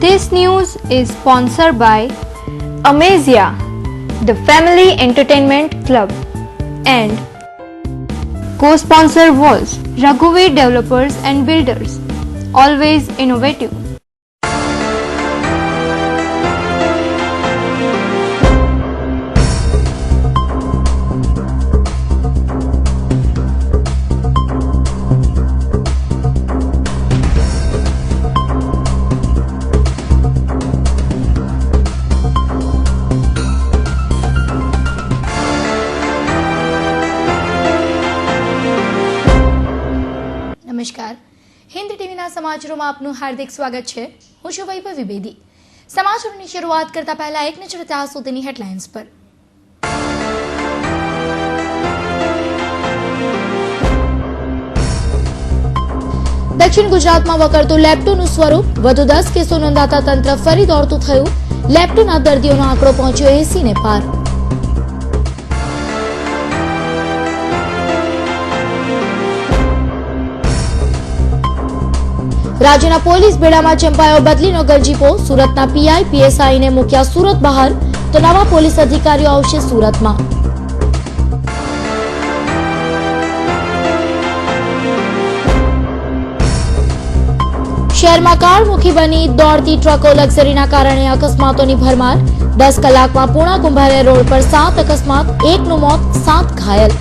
This news is sponsored by Amazia, the Family Entertainment Club, and co-sponsor was Raghuveer Developers and Builders, always innovative. નમસ્કાર, હિન્દ ટીવીના સમાચારોમાં આપનું હાર્દિક સ્વાગત છે. હું છું વૈભવ વિવેદી. સમાચારોની શરૂઆત કરતા પહેલા એક નજર ત્યાં સુધીની હેડલાઇન્સ પર. દક્ષિણ ગુજરાતમાં વકરતું લેપ્ટોનું સ્વરૂપ, વધુ 10 કેસો નોંધાતા તંત્ર ફરી દોડતું થયું. લેપ્ટોના દર્દીઓનો આંકડો પહોંચ્યો 80 ને પાર. રાજ્યના પોલીસ બેડામાં ચંપાયો બદલીનો ગરજીપો. સુરતના પીઆઈ પીએસઆઈને મૂક્યા સુરત બહાર, તો નવા પોલીસ અધિકારીઓ આવશે સુરતમાં. શહેરમાં કાળમુખી બની દોડતી ટ્રકો, લક્ઝરીના કારણે અકસ્માતોની ભરમાર. 10 કલાકમાં પૂણા કુંભારિયા રોડ પર 7 અકસ્માત, 1નું મોત, 7 ઘાયલ.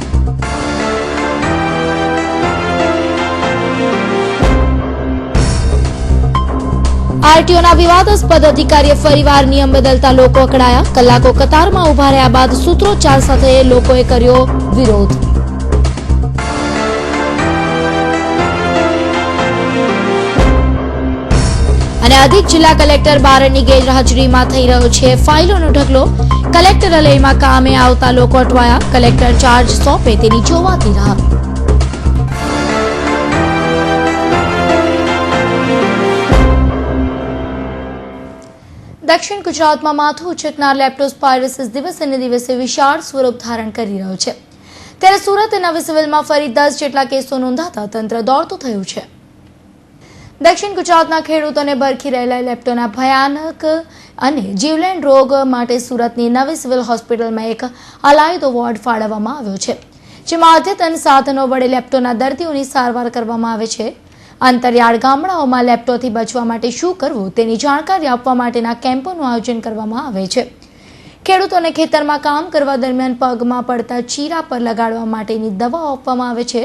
આરટીઓના વિવાદાસ્પદ અધિકારીએ ફરીવાર નિયમ બદલતા લોકો અકળાયા. કલાકો કતારમાં ઉભા રહ્યા બાદ સૂત્રોચ્ચાર સાથે લોકોએ કર્યો વિરોધ. અને અધિક જિલ્લા કલેક્ટર બારડની ગેરહાજરીમાં થઈ રહ્યો છે ફાઇલોનો ઢગલો. કલેક્ટરાલયમાં કામે આવતા લોકો અટવાયા. કલેક્ટર ચાર્જ સોંપે તેની જોવાતી રાહ. દક્ષિણ ગુજરાતમાં માથું ઉચકનાર લેપ્ટોસ્પાયરોસિસ દિવસે ને દિવસે વિશાળ સ્વરૂપ ધારણ કરી રહ્યો છે. ત્યારે સુરત નવી સિવિલમાં ફરી 10 જેટલા કેસો નોંધાતા તંત્ર દોડતું થયું છે. દક્ષિણ ગુજરાતના ખેડૂતોને ભરખી રહેલા લેપ્ટોના ભયાનક અને જીવલેણ રોગ માટે સુરતની નવી સિવિલ હોસ્પિટલમાં એક અલાયદો વોર્ડ ફાળવવામાં આવ્યો છે, જેમાં અદ્યતન સાધનો વડે લેપ્ટોના દર્દીઓની સારવાર કરવામાં આવે છે. અંતરિયાળ ગામડાઓમાં લેપ્ટોથી બચવા માટે શું કરવું તેની જાણકારી આપવા માટેના કેમ્પોનું આયોજન કરવામાં આવે છે. ખેડૂતોને ખેતરમાં કામ કરવા દરમિયાન પગમાં પડતા ચીરા પર લગાડવા માટેની દવાઓ આપવામાં આવે છે.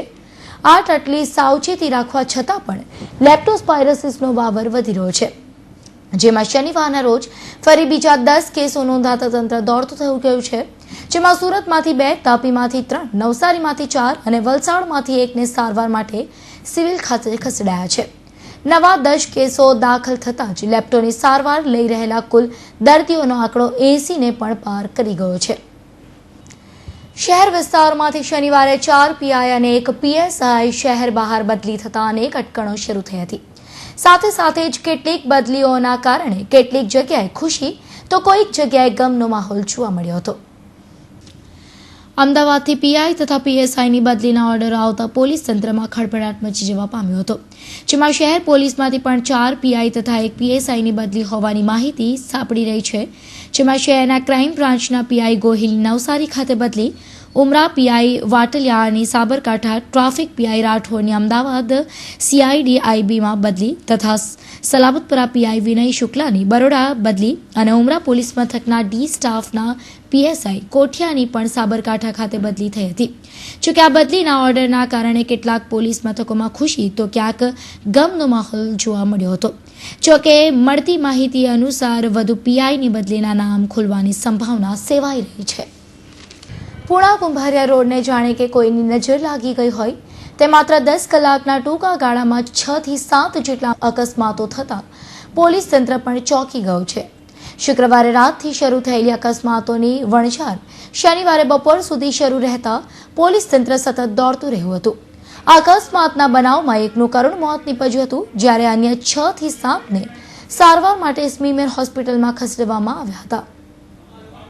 આટલી સાવચેતી રાખવા છતાં પણ લેપ્ટોસ્પાયરોસિસનો વાવર વધી રહ્યો છે, જેમાં શનિવારના રોજ ફરી બીજા 10 કેસો નોંધાતા તંત્ર દોડતું થયું ગયું છે, જેમાં સુરતમાંથી 2, તાપીમાંથી 3, નવસારીમાંથી 4 અને વલસાડમાંથી 1ને સારવાર માટે સિવિલ ખાતે ખસેડાયા છે. નવા 10 કેસો દાખલ થતાં જ લેપ્ટોની સારવાર લઈ રહેલા કુલ દર્દીઓનો આંકડો 80 ને પણ પાર કરી ગયો છે. શહેર વિસ્તારમાંથી શનિવારે 4 પીઆઈ અને 1 પીએસઆઈ શહેર બહાર બદલી થતાં અનેક અટકણો શરૂ થઈ હતી. સાથે જ કેટલીક બદલીઓના કારણે કેટલીક જગ્યાએ ખુશી તો કોઈક જગ્યાએ ગમનો માહોલ જોવા મળ્યો હતો. અમદાવાદથી પીઆઈ તથા પીએસઆઈની બદલીના ઓર્ડરો આવતા પોલીસ તંત્રમાં ખળભળાટ મચી જવા પામ્યો હતો, જેમાં શહેર પોલીસમાંથી પણ 4 પીઆઈ તથા 1 પીએસઆઈની બદલી હોવાની માહિતી સાંપડી રહી છે, જેમાં શહેરના ક્રાઇમ બ્રાન્ચના પીઆઈ ગોહિલ નવસારી ખાતે બદલી, ઉમરા પીઆઈ વાટલિયાની સાબરકાંઠા, ટ્રાફિક પીઆઈ રાઠોડની અમદાવાદ CID-IBમાં બદલી તથા સલાબતપુરા પીઆઈ વિનય શુક્લાની બરોડા બદલી અને ઉમરા પોલીસ મથકના ડી સ્ટાફના પીએસઆઈ કોઠિયાની પણ સાબરકાંઠા ખાતે બદલી થઈ હતી. જોકે આ બદલીના ઓર્ડરના કારણે કેટલાક પોલીસ મથકોમાં ખુશી તો ક્યાંક ગમનો માહોલ જોવા મળ્યો હતો. જોકે મળતી માહિતી અનુસાર વધુ પીઆઈની બદલીના નામ ખુલવાની સંભાવના સેવાઈ રહી છે. પૂણા કુંભારિયા રોડને જાણે કે કોઈની નજર લાગી ગઈ હોય તે માત્ર 10 કલાકના ટૂંકા ગાળામાં 6 થી 7 જેટલા અકસ્માતો થતા પોલીસ તંત્ર પણ ચોંકી ગયું છે. શુક્રવારે રાતથી શરૂ થયેલી અકસ્માતોની વણઝાર શનિવારે બપોર સુધી શરૂ રહેતા પોલીસ તંત્ર સતત દોડતું રહ્યું હતું. આ અકસ્માતના બનાવમાં એકનું કરુણ મોત નીપજ્યું હતું, જ્યારે અન્ય 6 થી 7ને સારવાર માટે સ્મીમેર હોસ્પિટલમાં ખસેડવામાં આવ્યા હતા.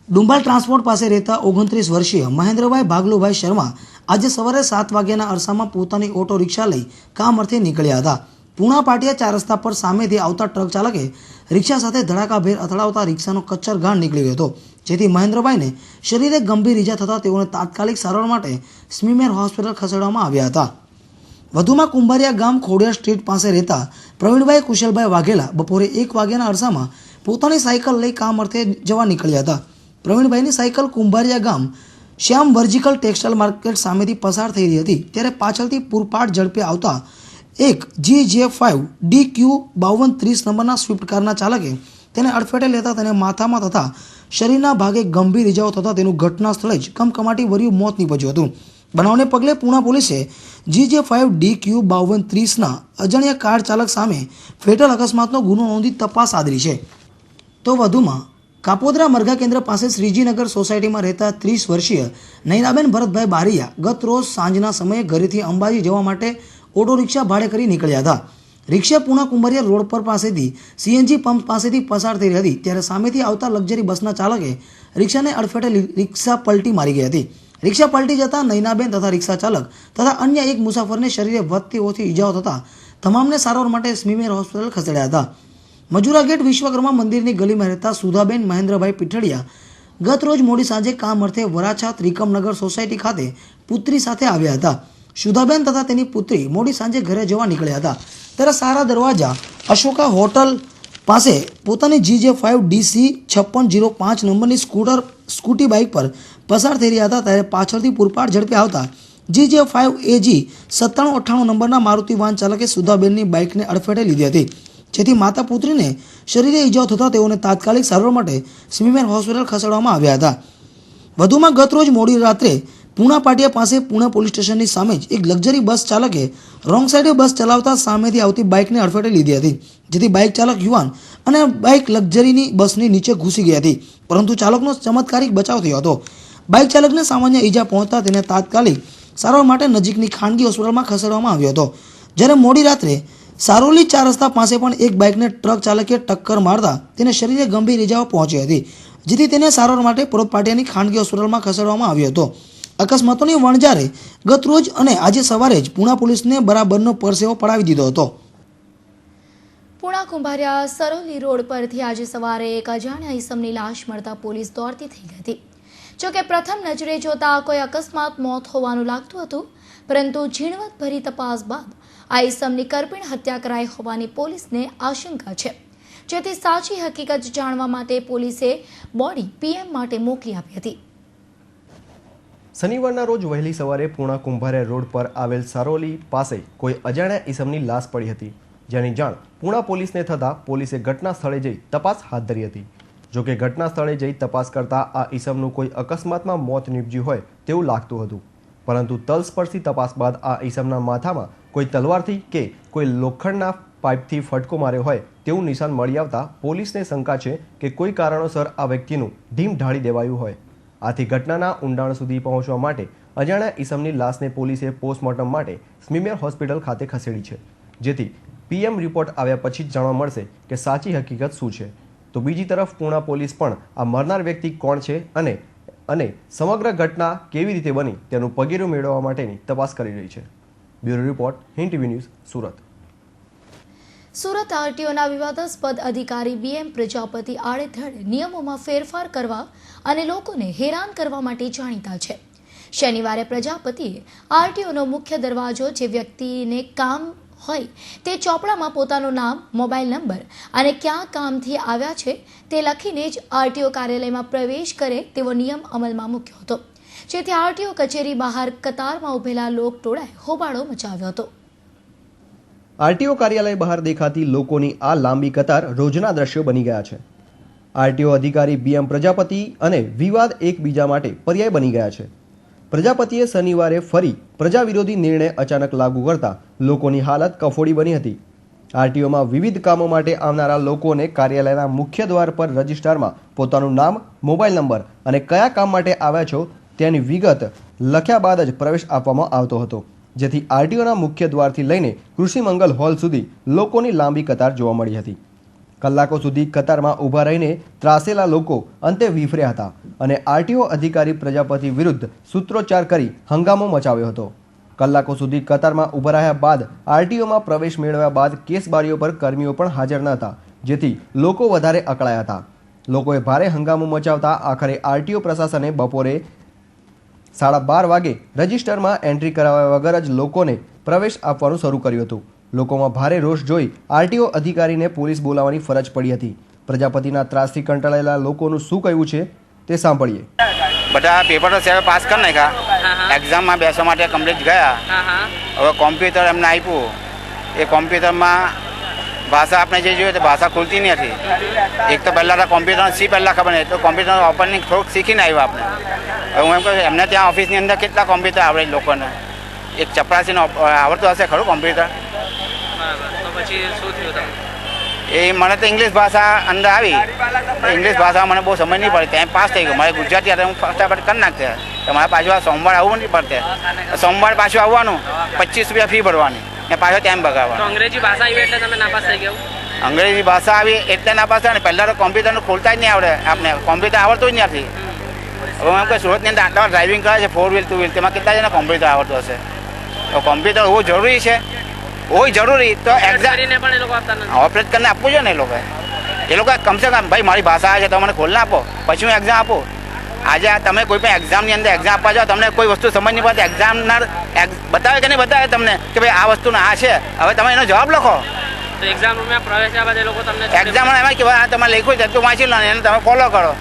ડુંબાલ ટ્રાન્સપોર્ટ પાસે રહેતા 29 વર્ષીય મહેન્દ્રભાઈ ભાગલુભાઈ શર્મા આજે સવારે 7 વાગ્યાના અરસામાં પોતાની ઓટો રિક્ષા લઈ કામ અર્થે નીકળ્યા હતા. પૂણા પાટિયા 4 રસ્તા પર સામેથી આવતા ટ્રક ચાલકે રિક્ષા સાથે ધડાકાભેર અથડાવતા રિક્ષાનો કચ્છરઘાણ નીકળી ગયો હતો, જેથી મહેન્દ્રભાઈને શરીરે ગંભીર ઈજા થતાં તેઓને તાત્કાલિક સારવાર માટે સ્મીમેર હોસ્પિટલ ખસેડવામાં આવ્યા હતા. વધુમાં કુંભારિયા ગામ ખોડિયાર સ્ટ્રીટ પાસે રહેતા પ્રવીણભાઈ કુશલભાઈ વાઘેલા બપોરે 1 વાગ્યાના અરસામાં પોતાની સાયકલ લઈ કામ અર્થે જવા નીકળ્યા હતા. પ્રવીણભાઈની સાયકલ કુંભારિયા ગામ શ્યામ વર્જિકલ ટેક્સટાઇલ માર્કેટ સામેથી પસાર થઈ રહી હતી, ત્યારે પાછળથી પૂરપાટ ઝડપે આવતા એક GJ5DQ5230 નંબરના સ્વિફ્ટ કારના ચાલકે તેને અડફેટે લેતા તેને માથામાં તથા શરીરના ભાગે ગંભીર ઇજાઓ થતાં તેનું ઘટના સ્થળે જ કમકમાટી ભર્યું મોત નીપજ્યું હતું. બનાવને પગલે પૂણા પોલીસે GJ5DQ5230ના અજાણ્યા કાર ચાલક સામે ફેટલ અકસ્માતનો ગુનો નોંધી તપાસ આદરી છે. તો વધુમાં કાપોદ્રા મરઘા કેન્દ્ર પાસે શ્રીજીનગર સોસાયટીમાં રહેતા 30 વર્ષીય નૈનાબેન ભરતભાઈ બારિયા ગત રોજ સાંજના સમયે ઘરેથી અંબાજી જવા માટે ઓટો રિક્ષા ભાડે કરી નીકળ્યા હતા. રિક્ષા પૂણા કુંભારિયા રોડ પર પાસેથી સીએનજી પંપ પાસેથી પસાર થઈ રહી હતી, ત્યારે સામેથી આવતા લક્ઝરી બસના ચાલકે રિક્ષાને અડફેટે રિક્ષા પલટી મારી ગઈ હતી. રિક્ષા પલટી જતાં નૈનાબેન તથા રિક્ષા ચાલક તથા અન્ય એક મુસાફરને શરીરે વધતી ઓછી ઈજાઓ થતાં તમામને સારવાર માટે સ્મીમેર હોસ્પિટલ ખસેડ્યા હતા. મજુરા ગેટ વિશ્વકર્મા મંદિરની ગલીમાં રહેતા સુધાબેન મહેન્દ્રભાઈ પીઠડિયા ગત રોજ મોડી સાંજે કામ અર્થે વરાછા ત્રિકમનગર સોસાયટી ખાતે પુત્રી સાથે આવ્યા હતા. સુધાબેન તથા તેની પુત્રી મોડી સાંજે ઘરે જવા નીકળ્યા હતા, ત્યારે સારા દરવાજા અશોકા હોટલ પાસે પોતાની GJ5DC 5605 નંબરની સ્કૂટી બાઇક પર પસાર થઈ રહ્યા હતા, ત્યારે પાછળથી પૂરપાટ ઝડપે આવતા GJ5AG 9798 નંબરના મારુતિ વાહન ચાલકે સુધાબેનની બાઇકને અડફેટે લીધી હતી, જેથી માતા પુત્રીને શરીરે ઈજાઓ થતાં તેઓને તાત્કાલિક સારવાર માટે સ્મીમેર હોસ્પિટલ ખસેડવામાં આવ્યા હતા. વધુમાં ગત રોજ મોડી રાત્રે પૂણા પાટિયા પાસે પૂણા પોલીસ સ્ટેશનની સામે જ એક લક્ઝરી બસ ચાલકે રોંગ સાઈડે બસ ચલાવતા સામેથી આવતી બાઇકને અડફેટે લીધી હતી, જેથી બાઇક ચાલક યુવાન અને બાઇક લક્ઝરીની બસની નીચે ઘૂસી ગઈ હતી, પરંતુ ચાલકનો ચમત્કારિક બચાવ થયો હતો. બાઇક ચાલકને સામાન્ય ઈજા પહોંચતા તેને તાત્કાલિક સારવાર માટે નજીકની ખાનગી હોસ્પિટલમાં ખસેડવામાં આવ્યો હતો. જ્યારે મોડી રાત્રે સારોલી 4 રસ્તા પાસે પણ એક બાઇકને ટ્રક ચાલકે ટક્કર મારતા તેને શરીરે ગંભીર ઈજાઓ પહોંચી હતી, જેથી તેને સારવાર માટે પરોત પાટિયાની ખાનગી હોસ્પિટલમાં ખસેડવામાં આવ્યો હતો. અકસ્માતોની વણઝારે ગત રોજ અને આજે સવારે જ પૂણા પોલીસને બરાબરનો પરસેવો પડાવી દીધો હતો. પૂણા કુંભારિયા સરોલી રોડ પરથી આજે સવારે એક અજાણ્યા ઈસમની લાશ મળતા પોલીસ દોડતી થઈ ગઈ હતી. જોકે પ્રથમ નજરે જોતા કોઈ અકસ્માત મોત હોવાનું લાગતું હતું, પરંતુ ઝીણવટભરી તપાસ બાદ આ ઈસમની કરપીણ હત્યા કરાઈ હોવાની પોલીસને આશંકા છે, જેથી સાચી હકીકત જાણવા માટે પોલીસે બોડી PM માટે મોકલી આપી હતી. શનિવારના રોજ વહેલી સવારે પૂણા કુંભારિયા રોડ પર આવેલ સારોલી પાસે કોઈ અજાણ્યા ઈસમની લાશ પડી હતી, જેની જાણ પૂણા પોલીસને થતાં પોલીસે ઘટના સ્થળે જઈ તપાસ હાથ ધરી હતી. જોકે ઘટના સ્થળે જઈ તપાસ કરતા આ ઈસમનું કોઈ અકસ્માતમાં મોત નીપજ્યું હોય તેવું લાગતું હતું, પરંતુ તલસ્પર્શી તપાસ બાદ આ ઈસમના માથામાં કોઈ તલવારથી કે કોઈ લોખંડના પાઇપથી ફટકો માર્યો હોય તેવું નિશાન મળી આવતા પોલીસને શંકા છે કે કોઈ કારણોસર આ વ્યક્તિનું ઢીમ ઢાળી દેવાયું હોય. આથી ઘટનાના ઊંડાણ સુધી પહોંચવા માટે અજાણ્યા ઈસમની લાશને પોલીસે પોસ્ટમોર્ટમ માટે સ્મીમેર હોસ્પિટલ ખાતે ખસેડી છે, જેથી PM રિપોર્ટ આવ્યા પછી જ જાણવા મળશે કે સાચી હકીકત શું છે. તો બીજી તરફ પૂણા પોલીસ પણ આ મરનાર વ્યક્તિ કોણ છે અને સમગ્ર ઘટના કેવી રીતે બની તેનું પગેરું મેળવવા માટેની તપાસ કરી રહી છે. Bureau report Hind TV news, Surat. Surat RTOના વિવાદાસ્પદ અધિકારી BM પ્રજાપતિ આડેધડ નિયમોમાં ફેરફાર કરવા અને લોકોને હેરાન કરવા માટે જાણીતા છે. શનિવારે પ્રજાપતિએ RTOનો મુખ્ય દરવાજો જે વ્યક્તિને કામ હોય તે ચોપડામાં પોતાનું નામ, મોબાઈલ નંબર અને ક્યાં કામથી આવ્યા છે તે લખીને જ RTO કાર્યાલયમાં પ્રવેશ કરે તેવો નિયમ અમલમાં મૂક્યો હતો, જેથી RTO કચેરી બહાર કતારમાં ઉભેલા લોકટોળાએ હોબાળો મચાવ્યો હતો. RTO કાર્યાલય બહાર દેખાતી લોકોની આ લાંબી કતાર રોજના દ્રશ્યો બની ગયા છે. RTO અધિકારી BM પ્રજાપતિ અને વિવાદ એકબીજા માટે પર્યાય બની ગયા છે. પ્રજાપતિએ શનિવારે ફરી પ્રજા વિરોધી નિર્ણય અચાનક લાગુ કરતા લોકોની હાલત કફોડી બની હતી. RTOમાં વિવિધ કામો માટે આવનારા લોકોને કાર્યાલયના મુખ્ય દ્વાર પર રજિસ્ટરમાં પોતાનું નામ, મોબાઈલ નંબર અને કયા કામ માટે આવ્યા છો તેની વિગત લખ્યા બાદ જ પ્રવેશ આપવામાં આવતો હતો, જેથી RTOના મુખ્ય દ્વારથી લઈને કૃષિ મંગલ હોલ સુધી લોકોની લાંબી કતાર જોવા મળી હતી. કલાકો સુધી કતારમાં ઊભા રહીને ત્રાસેલા લોકો અંતે વિફર્યા હતા અને RTO અધિકારી પ્રજાપતિ વિરુદ્ધ સૂત્રોચ્ચાર કરી હંગામો મચાવ્યો હતો. કલાકો સુધી કતારમાં ઊભા રહ્યા બાદ આરટીઓમાં પ્રવેશ મેળવ્યા બાદ કેસબારીઓ પર કર્મીઓ પણ હાજર ન હતા, જેથી લોકો વધારે અકળાયા હતા. લોકોએ ભારે હંગામો મચાવતા આખરે આરટીઓ પ્રશાસને બપોરે 12:30 વાગે રજિસ્ટરમાં એન્ટ્રી કરાવ્યા વગર જ લોકોને પ્રવેશ આપવાનું શરૂ કર્યું હતું. લોકોમાં ભારે રોષ જોઈ આરટીઓ અધિકારીને પોલીસ બોલાવવાની ફરજ પડી હતી. પ્રજાપતિના ત્રાસથી કંટાળેલા લોકોનું શું કહેવું છે તે સાંભળીએ. બધા પેપર તો પાસ કરી નાખ્યા, એક્ઝામમાં બેસવા માટે કમ્પ્લીટ ગયા. હવે કોમ્પ્યુટર એમને આપ્યું, એ કોમ્પ્યુટરમાં ભાષા આપણે જે જોઈએ તો ભાષા ખુલતી નથી. એક તો પહેલાં તો કોમ્પ્યુટર સી પહેલાં ખબર નહીં, તો કોમ્પ્યુટર ઓપનિંગ થોડુંક શીખીને આવ્યા આપણે. હવે હું એમ કહું એમને ત્યાં ઓફિસની અંદર કેટલા કોમ્પ્યુટર આવડે લોકોને? એક ચપરાસીને આવડતું હશે ખરું કોમ્પ્યુટર? તો પછી શું થયું તમને? એ મને તો ઇંગ્લિશ ભાષા અંદર આવી, ઇંગ્લિશ ભાષા મને બહુ સમજ નહીં પડે, ત્યાં પાસ થઈ ગયો. મારે ગુજરાતી હતા, હું ફટાફટ કરી નાખતે. તમારે પાછું સોમવાર આવવું નહીં પડતે, સોમવાર પાછું આવવાનું, 25 રૂપિયા ફી ભરવાની ને પાછો ટાઈમ બગાડવાનો. અંગ્રેજી ભાષા આવી એટલે તમે નાપાસ થઈ ગયો? અંગ્રેજી ભાષા આવી એટલે નાપાસ થાય ને. પહેલાં તો કોમ્પ્યુટરનું ખોલતા જ નહીં આવડે, આપણે કોમ્પ્યુટર આવડતું જ નથી. હવે એમ કે સુરતની અંદર આટલા ડ્રાઇવિંગ કરે છે 4 વ્હીલ 2 વ્હીલ, તેમાં કેટલા જણા કોમ્પ્યુટર આવડતું હશે? તો કોમ્પ્યુટર હોવું જરૂરી છે, હોય જરૂરી. તો એક્ઝામ પણ એ લોકો આપતા નથી, ઓપરેટ કરીને આપવું જોઈએ ને એ લોકો કમસે કમ ભાઈ મારી ભાષા આવે છે તો મને ખોલને આપો, પછી હું એક્ઝામ આપું. આજે તમે કોઈ પણ એક્ઝામની અંદર એક્ઝામ આપવા જાઓ, તમને કોઈ વસ્તુ સમજ નહીં પડતી, એક્ઝામના બતાવે કે નહીં બતાવે તમને કે ભાઈ આ વસ્તુનો આ છે, હવે તમે એનો જવાબ લખો. તો એક્ઝામ રૂમમાં પ્રવેશ્યા બાદ એ લોકો તમને એક્ઝામમાં એમાં કે આ તમે લખ્યું છે તું વાંચી લો ને એને તમે ફોલો કરો.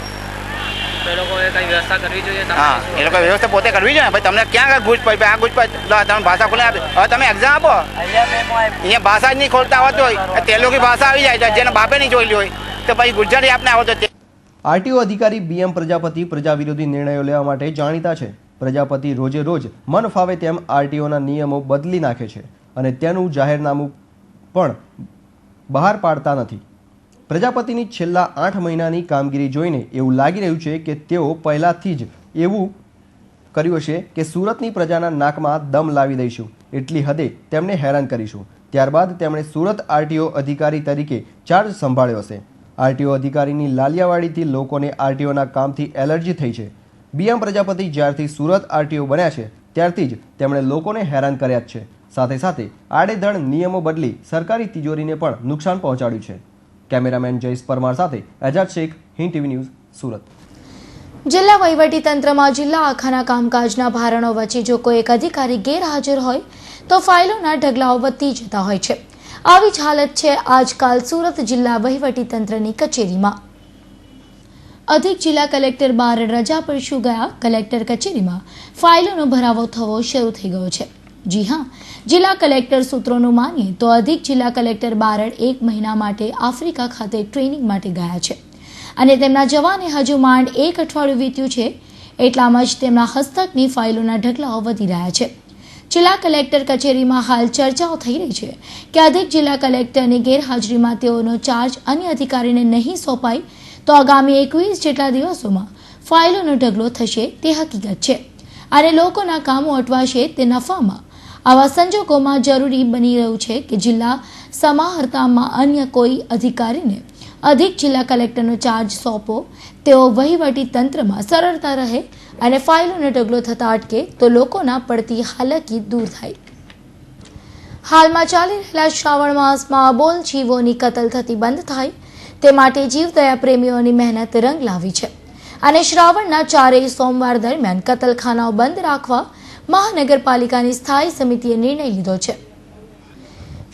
તો એ લોકોએ કઈ વ્યવસ્થા કરવી જોઈએ? હા, એ લોકો વ્યવસ્થા પોતે કરવી જોઈએ. ભાઈ તમને ક્યાં ઘૂસ પડી, આ ઘૂસ પડી તમે ભાષા ખોલી આપી, હવે તમે એક્ઝામ આપો. અહીંયા ભાષા જ નહીં ખોલતા આવડતી હોય, તેલુગુ ભાષા આવી જાય, જેને બાપે નહીં જોયેલી હોય તો પછી ગુજરાતી આપને આવડતો. આરટીઓ અધિકારી BM પ્રજાપતિ પ્રજા વિરોધી નિર્ણયો લેવા માટે જાણીતા છે. પ્રજાપતિ રોજે રોજ મન ફાવે તેમ આરટીઓના નિયમો બદલી નાખે છે અને તેનું જાહેરનામું પણ બહાર પાડતા નથી. પ્રજાપતિની છેલ્લા 8 મહિનાની કામગીરી જોઈને એવું લાગી રહ્યું છે કે તેઓ પહેલાથી જ એવું કર્યું છે કે સુરતની પ્રજાના નાકમાં દમ લાવી દઈશું, એટલી હદે તેમને હેરાન કરીશું. ત્યારબાદ તેમણે સુરત આરટીઓ અધિકારી તરીકે ચાર્જ સંભાળ્યો હશે. આરટીઓ અધિકારીની લાલિયાવાડીથી લોકોને આરટીઓના કામથી એલર્જી થઈ છે. BM પ્રજાપતિ જ્યારથી સુરત આરટીઓ બન્યા છે ત્યારથી જ તેમણે લોકોને હેરાન કર્યા જ છે. સાથે સાથે આડેધડ નિયમો બદલી સરકારી તિજોરીને પણ નુકસાન પહોંચાડ્યું છે. કેમેરામેન જયેશ પરમાર સાથે એજાજ શેખ, હિન્દ TV ન્યૂઝ, સુરત. જિલ્લા વહીવટીતંત્રમાં જિલ્લા આખાના કામકાજના ભારણો વચ્ચે જો કોઈ એક અધિકારી ગેરહાજર હોય તો ફાઇલોના ઢગલાઓ વધતી જતા હોય છે. આવી જ હાલત છે આજકાલ સુરત જિલ્લા વહીવટીતંત્રની કચેરીમાં. અધિક જિલ્લા કલેક્ટર બારડ રજા પર શું ગયા? કલેક્ટર કચેરીમાં ફાઇલોનો ભરાવો થવો શરૂ થઈ ગયો છે. જી હા, જિલ્લા કલેક્ટર સૂત્રોનું માનીએ તો અધિક જિલ્લા કલેક્ટર બારડ 1 મહિના માટે આફ્રિકા ખાતે ટ્રેનિંગ માટે ગયા છે અને તેમના જવાને હજુ માંડ 1 અઠવાડિયું વીત્યું છે. એટલામાં જ તેમના હસ્તકની ફાઇલોના ઢગલાઓ વધી રહ્યા છે. જિલ્લા કલેક્ટર કચેરીમાં હાલ ચર્ચાઓ થઈ રહી છે કે અધિક જિલ્લા કલેક્ટરની ગેરહાજરીમાં તેઓનો ચાર્જ અન્ય અધિકારીને નહીં સોંપાય તો આગામી 21 જેટલા દિવસોમાં ફાઇલોનો ઢગલો થશે તે હકીકત છે અને લોકોના કામો અટવાશે તે નફામાં. આવા સંજોગોમાં જરૂરી બની રહ્યું છે કે જિલ્લા સમાહર્તામાં અન્ય કોઈ અધિકારીને અધિક જિલ્લા કલેક્ટરનો ચાર્જ સોંપો. તેઓ વહીવટી તંત્રમાં સરળતા રહે અને ફાઇલોનો ઢગલો થતા અટકે તો લોકોના પડતી હાલાકી દૂર થાય. હાલમાં ચાલી રહેલા શ્રાવણ માસમાં અબોલ જીવોની કતલ થતી બંધ થાય તે માટે જીવદયા પ્રેમીઓની મહેનત રંગ લાવી છે અને શ્રાવણના 4 સોમવાર દરમિયાન કતલખાનાઓ બંધ રાખવા મહાનગરપાલિકાની સ્થાયી સમિતિએ નિર્ણય લીધો છે.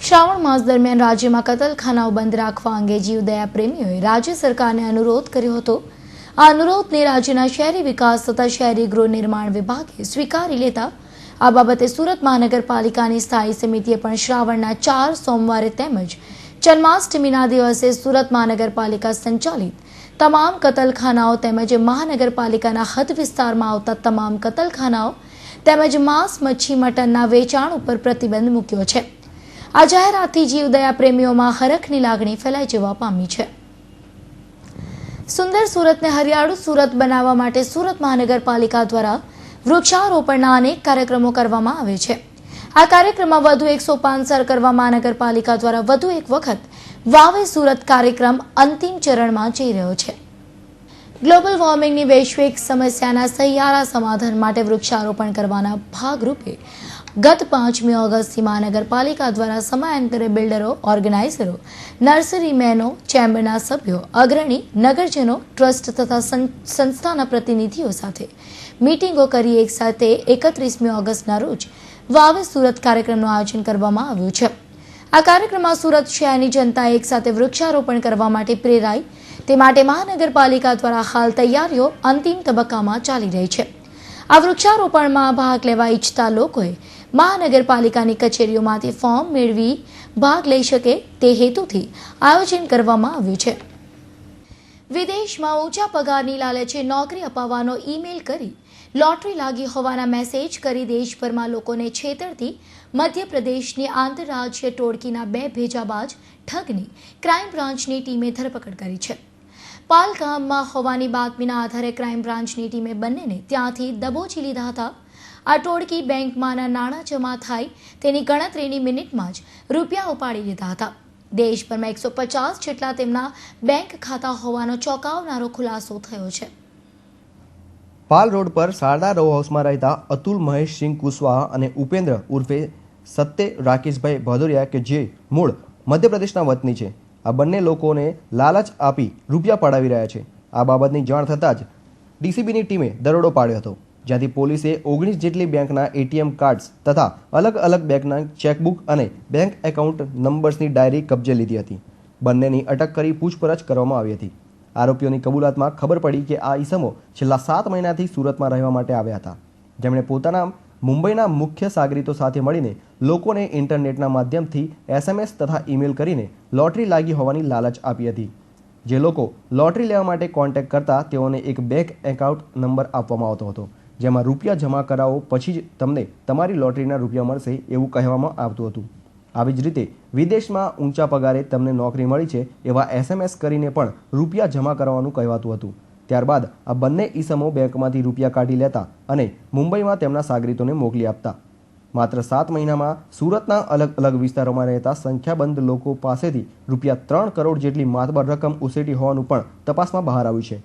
શ્રાવણ માસ દરમિયાન રાજ્યમાં કતલખાનાઓ બંધ રાખવા અંગે જીવદયા પ્રેમીઓએ રાજ્ય સરકારને અનુરોધ કર્યો હતો. આ અનુરોધને રાજ્યના શહેરી વિકાસ તથા શહેરી ગૃહ નિર્માણ વિભાગે સ્વીકારી લેતા આ બાબતે સુરત મહાનગરપાલિકાની સ્થાયી સમિતિએ પણ શ્રાવણના 4 સોમવારે તેમજ જન્માષ્ટમીના દિવસે સુરત મહાનગરપાલિકા સંચાલિત તમામ કતલખાનાઓ તેમજ મહાનગરપાલિકાના હદ વિસ્તારમાં આવતા તમામ કતલખાનાઓ તેમજ માંસ, મચ્છી, મટનના વેચાણ ઉપર પ્રતિબંધ મૂક્યો છે. આ જાહેરાતથી જીવદયા પ્રેમીઓમાં હરખની લાગણી ફેલાઈ જવા પામી છે. સુંદર સુરતને હરિયાળું સુરત બનાવવા માટે સુરત મહાનગરપાલિકા દ્વારા વૃક્ષારોપણના અનેક કાર્યક્રમો કરવામાં આવે છે. આ કાર્યક્રમમાં વધુ 105 કરવા મહાનગરપાલિકા દ્વારા વધુ એક વખત વાવે સુરત કાર્યક્રમ અંતિમ ચરણમાં જઈ રહ્યો છે. ગ્લોબલ વોર્મિંગની વૈશ્વિક સમસ્યાના સહિયારા સમાધાન માટે વૃક્ષારોપણ કરવાના ભાગરૂપે ગત 5મી ઓગસ્ટથી મહાનગરપાલિકા દ્વારા સમયાંતરે બિલ્ડરો, ઓર્ગેનાઇઝરો, નર્સરીમેનો, ચેમ્બરના સભ્યો, અગ્રણી નગરજનો, ટ્રસ્ટ તથા સંસ્થાના પ્રતિનિધિઓ સાથે મીટિંગો કરી એક સાથે 31મી ઓગસ્ટના રોજ વાવે સુરત કાર્યક્રમનું આયોજન કરવામાં આવ્યું છે. આ કાર્યક્રમમાં સુરત શહેરની જનતા એક સાથે વૃક્ષારોપણ કરવા માટે પ્રેરાય તે માટે મહાનગરપાલિકા દ્વારા હાલ તૈયારીઓ અંતિમ તબક્કામાં ચાલી રહી છે. આ વૃક્ષારોપણમાં ભાગ લેવા ઈચ્છતા લોકોએ મહાનગરપાલિકાની કચેરીઓમાંથી ફોર્મ મેળવી ભાગ લઈ શકે તે હેતુથી આયોજન કરવામાં આવ્યું છે. વિદેશમાં ઊંચા પગારની લાલચે નોકરી અપાવવાનો ઈમેલ કરી લોટરી લાગી હોવાના મેસેજ કરી દેશભરમાં લોકોને છેતરતી મધ્યપ્રદેશની આંતરરાજ્ય ટોળકીના 2 ભેજાબાજ ઠગની ક્રાઇમ બ્રાન્ચની ટીમે ધરપકડ કરી છે. પાલ ગામમાં હોવાની બાતમીના આધારે ક્રાઇમ બ્રાન્ચની ટીમે બંનેને ત્યાંથી દબોચી લીધા હતા. આ ટોળકી બેંકમાંના નાણાં જમા થાય તેની ગણતરીની મિનિટમાં જ રૂપિયા ઉપાડી લીધા હતા. દેશભરમાં 150 જેટલા તેમના બેંક ખાતા હોવાનો ચોંકાવનારો ખુલાસો થયો છે. પાલ રોડ પર શારદા રો હાઉસમાં રહેતા અતુલ મહેશસિંહ કુશવાહા અને ઉપેન્દ્ર ઉર્ફે સત્તે રાકેશભાઈ ભદોરિયા કે જે મૂળ મધ્યપ્રદેશના વતની છે, આ બંને લોકોને લાલચ આપી રૂપિયા પડાવી રહ્યા છે. આ બાબતની જાણ થતાં જ ડીસીબીની ટીમે દરોડો પાડ્યો હતો, જ્યાંથી પોલીસે 19 જેટલી બેંકના એટીએમ કાર્ડ્સ તથા અલગ અલગ બેંકના ચેકબુક અને બેંક એકાઉન્ટ નંબર્સની ડાયરી કબજે લીધી હતી. બંનેની અટક કરી પૂછપરછ કરવામાં આવી હતી. આરોપીઓની કબૂલાતમાં ખબર પડી કે આ ઈસમો છેલ્લા 7 મહિનાથી સુરતમાં રહેવા માટે આવ્યા હતા, જેમણે પોતાના મુંબઈના મુખ્ય સાગરીતો સાથે મળીને લોકોને ઇન્ટરનેટના માધ્યમથી SMS તથા ઈમેલ કરીને લોટરી લાગી હોવાની લાલચ આપી હતી. જે લોકો લોટરી લેવા માટે કોન્ટેક્ટ કરતા તેઓને એક બેંક એકાઉન્ટ નંબર આપવામાં આવતો હતો, જેમાં રૂપિયા જમા કરાવો પછી જ તમને તમારી લોટરીના રૂપિયા મળશે એવું કહેવામાં આવતું હતું. આવી જ રીતે વિદેશમાં ઊંચા પગારે તમને નોકરી મળી છે એવા SMS કરીને પણ રૂપિયા જમા કરવાનું કહેવાતું હતું. ત્યારબાદ આ બંને ઈસમો બેંકમાંથી રૂપિયા કાઢી લેતા અને મુંબઈમાં તેમના સાગરીતોને મોકલી આપતા. માત્ર 7 મહિનામાં સુરતના અલગ અલગ વિસ્તારોમાં રહેતા સંખ્યાબંધ લોકો પાસેથી રૂપિયા 3 કરોડ જેટલી માતબર રકમ ઉછેટી હોવાનું પણ તપાસમાં બહાર આવ્યું છે.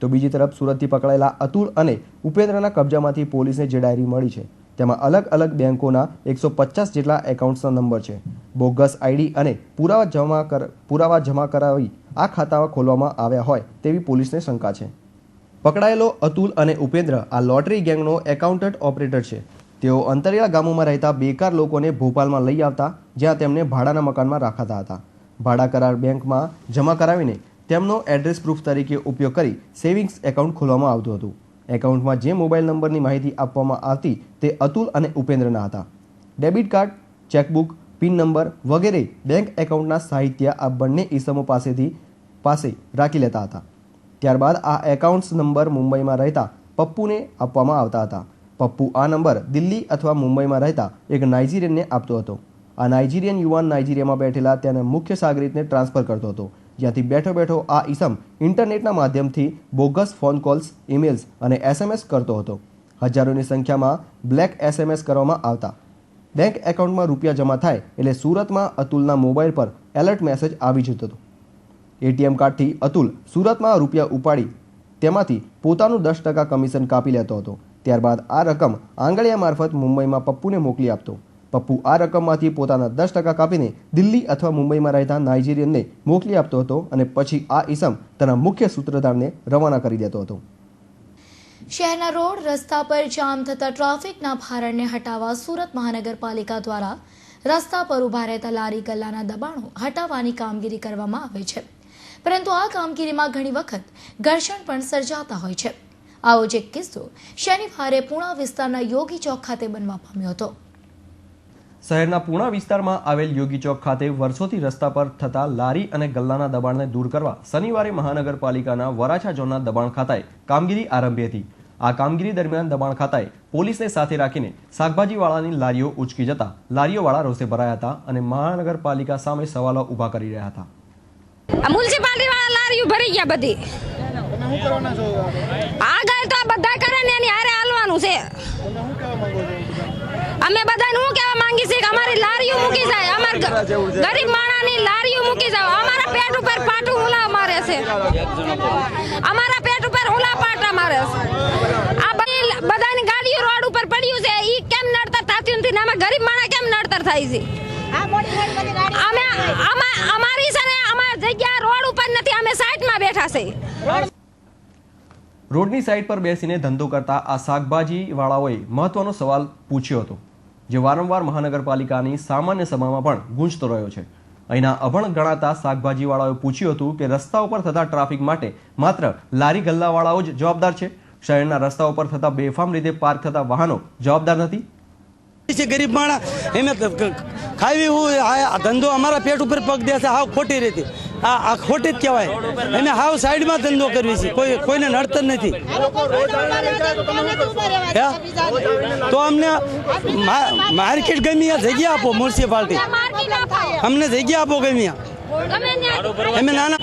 તો બીજી તરફ સુરતથી પકડાયેલા અતુલ અને ઉપેન્દ્રના કબજામાંથી પોલીસને જે ડાયરી મળી છે તેમાં અલગ અલગ બેંકોના 150 જેટલા એકાઉન્ટ્સના નંબર છે. બોગસ આઈડી અને પુરાવા જમા કરાવી આ ખાતા ખોલવામાં આવ્યા હોય તેવી પોલીસને શંકા છે. પકડાયેલો અતુલ અને ઉપેન્દ્ર આ લોટરી ગેંગનો એકાઉન્ટન્ટ ઓપરેટર છે. તેઓ અંતરિયાળ ગામોમાં રહેતા બેકાર લોકોને ભોપાલમાં લઈ આવતા, જ્યાં તેમને ભાડાના મકાનમાં રાખાતા હતા. ભાડા કરાર બેંકમાં જમા કરાવીને તેમનો એડ્રેસ પ્રૂફ તરીકે ઉપયોગ કરી સેવિંગ્સ એકાઉન્ટ ખોલવામાં આવતું હતું. એકાઉન્ટમાં જે મોબાઈલ નંબરની માહિતી આપવામાં આવતી તે અતુલ અને ઉપેન્દ્રના હતા. Debit card, chequebook, pin number વગેરે બેંક એકાઉન્ટના સાહિત્ય આ બંને ઈસમો પાસે રાખી લેતા હતા. ત્યારબાદ આ એકાઉન્ટ્સ નંબર મુંબઈમાં રહેતા પપ્પુને આપવામાં આવતા હતા. પપ્પુ આ નંબર દિલ્હી અથવા મુંબઈમાં રહેતા એક નાઇજીરિયનને આપતો હતો. આ નાઇજીરિયન યુવાન નાઇજીરિયામાં બેઠેલા તેના મુખ્ય સાગરીતને ટ્રાન્સફર કરતો હતો, જ્યાંથી બેઠો બેઠો આ ઈસમ ઇન્ટરનેટના માધ્યમથી બોગસ ફોન કોલ્સ, ઈમેલ્સ અને SMS કરતો હતો. હજારોની સંખ્યામાં બ્લેક SMS કરવામાં આવતા. બેંક એકાઉન્ટમાં રૂપિયા જમા થાય એટલે સુરતમાં અતુલના મોબાઈલ પર એલર્ટ મેસેજ આવી જતો હતો. એટીએમ કાર્ડથી અતુલ સુરતમાં રૂપિયા ઉપાડી તેમાંથી પોતાનું 10% કમિશન કાપી લેતો હતો. ત્યારબાદ આ રકમ આંગળીયા મારફત મુંબઈમાં પપ્પુને મોકલી આપતો. પપ્પુ આ રકમમાંથી પોતાના 10% કાપીને દિલ્હી અથવા મુંબઈમાં રહેતા નાઇજીરિયનને મોકલી આપતો હતો અને પછી આ ઈસમ તેના મુખ્ય સૂત્રધારને રવાના કરી દેતો હતો. શહેરના રોડ રસ્તા પર જામ થતા ટ્રાફિકના ભારણને હટાવવા સુરત મહાનગરપાલિકા દ્વારા રસ્તા પર ઊભા રહેતા લારી ગલ્લાના દબાણો હટાવવાની કામગીરી કરવામાં આવે છે, પરંતુ આ કામગીરીમાં ઘણી વખત ઘર્ષણ પણ સર્જાતા હોય છે. આવો જ એક કિસ્સો શનિવારે પૂણા વિસ્તારના યોગી ચોક ખાતે બનવા પામ્યો હતો. શહેરના પૂણા વિસ્તારમાં આવેલ યોગી ચોક ખાતે વર્ષોથી રસ્તા પર થતા લારી અને ગલ્લાના દબાણને દૂર કરવા શનિવારે મહાનગરપાલિકાના વરાછા ઝોનના દબાણ ખાતાએ કામગીરી આરંભી હતી. આ કામગીરી દરમિયાન દબાણ ખાતાએ પોલીસને સાથે રાખીને શાકભાજીવાળાની લારીઓ ઉચકી જતા લારીઓવાળા રોષે ભરાયા હતા અને મહાનગરપાલિકા સામે સવાલો ઊભા કરી રહ્યા હતા. મ્યુનિસિપાલિટી વાળા લારીઓ ભરી ગયા બધી. આગળ તો બધા કરે ને એની હારે હાલવાનું છે. અમે બધાને હું કહેવા માંગી છે કે અમારી લારીઓ મૂકી જાય, અમાર ગરીબ માણસની લારીઓ મૂકી જાય. અમારા પેટ ઉપર પાટું હુલા મારે છે, અમારા પેટ ઉપર હુલા પાટા મારે છે. આ બધાની ગાડીઓ રોડ ઉપર પડ્યું છે, ઈ કેમ નડતર થતી ઉઠીને આમાં ગરીબ માણસ કેમ નડતર થાય છે? અમે અમારી છે ને અમારી જગ્યા રોડ ઉપર નથી, અમે સાઈડમાં બેઠા છે. રોડની સાઈડ પર બેસીને ધંધો કરતા આ શાકભાજી વાળાઓએ મહત્વનો સવાલ પૂછ્યો હતો, જે વારંવાર મહાનગરપાલિકાની સામાન્ય સભામાં પણ ગુંજતો રહ્યો છે. અહીંના અભણ ગણાતા શાકભાજી વાળાઓએ પૂછ્યું હતું કે રસ્તા ઉપર થતા ટ્રાફિક માટે માત્ર લારી ગલ્લાવાળાઓ જ જવાબદાર છે? શહેરના રસ્તા ઉપર થતા બેફામ રીતે પાર્ક થતા વાહનો જવાબદાર નથી? ગરીબ માણસ એમ ખાવી હું ધંધો અમારા પેટ ઉપર પગ દે છે, હાવ ખોટી રીતે આ ખોટી જ કહેવાય. એને હાવ સાઈડમાં ધંધો કરવી છે, કોઈને નડતર નથી. તો અમને માર્કેટ ગમી જગ્યા આપો, મ્યુનિસિપાલિટી અમને જગ્યા આપો ગમી. અમે નાના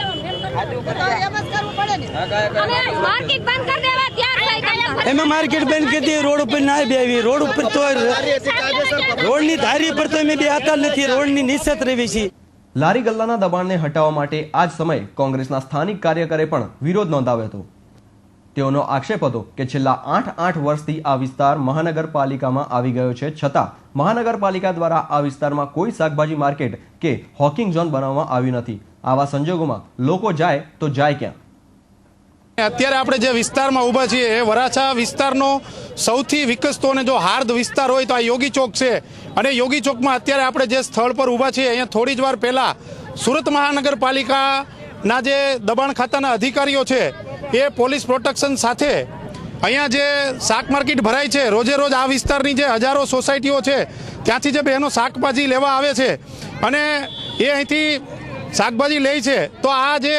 એમાં માર્કેટ બંધ કરી દઈએ, રોડ ઉપર ના બેવી. રોડ ઉપર તો રોડની ધારી પર તો અમે બેહતા નથી, રોડની નિશ્ચિત રહેવી છે. લારી ગલ્લાના દબાણને હટાવવા માટે આ જ સમયે કોંગ્રેસના સ્થાનિક કાર્યકરે પણ વિરોધ નોંધાવ્યો હતો. તેઓનો આક્ષેપ હતો કે છેલ્લા 8 વર્ષથી આ વિસ્તાર મહાનગરપાલિકામાં આવી ગયો છે, છતાં મહાનગરપાલિકા દ્વારા આ વિસ્તારમાં કોઈ શાકભાજી માર્કેટ કે હોકિંગ ઝોન બનાવવામાં આવ્યું નથી. આવા સંજોગોમાં લોકો જાય તો જાય ક્યાં? અત્યારે આપણે જે વિસ્તારમાં ઊભા છીએ એ વરાછા વિસ્તારનો સૌથી વિકસતો અને જો હાર્દ વિસ્તાર હોય તો આ યોગી ચોક છે. અને યોગી ચોકમાં અત્યારે આપણે જે સ્થળ પર ઊભા છીએ અહીંયા થોડી જ વાર પહેલા સુરત મહાનગરપાલિકાના જે દબાણ ખાતાના અધિકારીઓ છે એ પોલીસ પ્રોટેક્શન સાથે અહીંયા જે શાક માર્કેટ ભરાય છે, રોજે રોજ આ વિસ્તારની જે હજારો સોસાયટીઓ છે ત્યાંથી જે બહેનો શાકભાજી લેવા આવે છે અને એ અહીંથી શાકભાજી લે છે, તો આ જે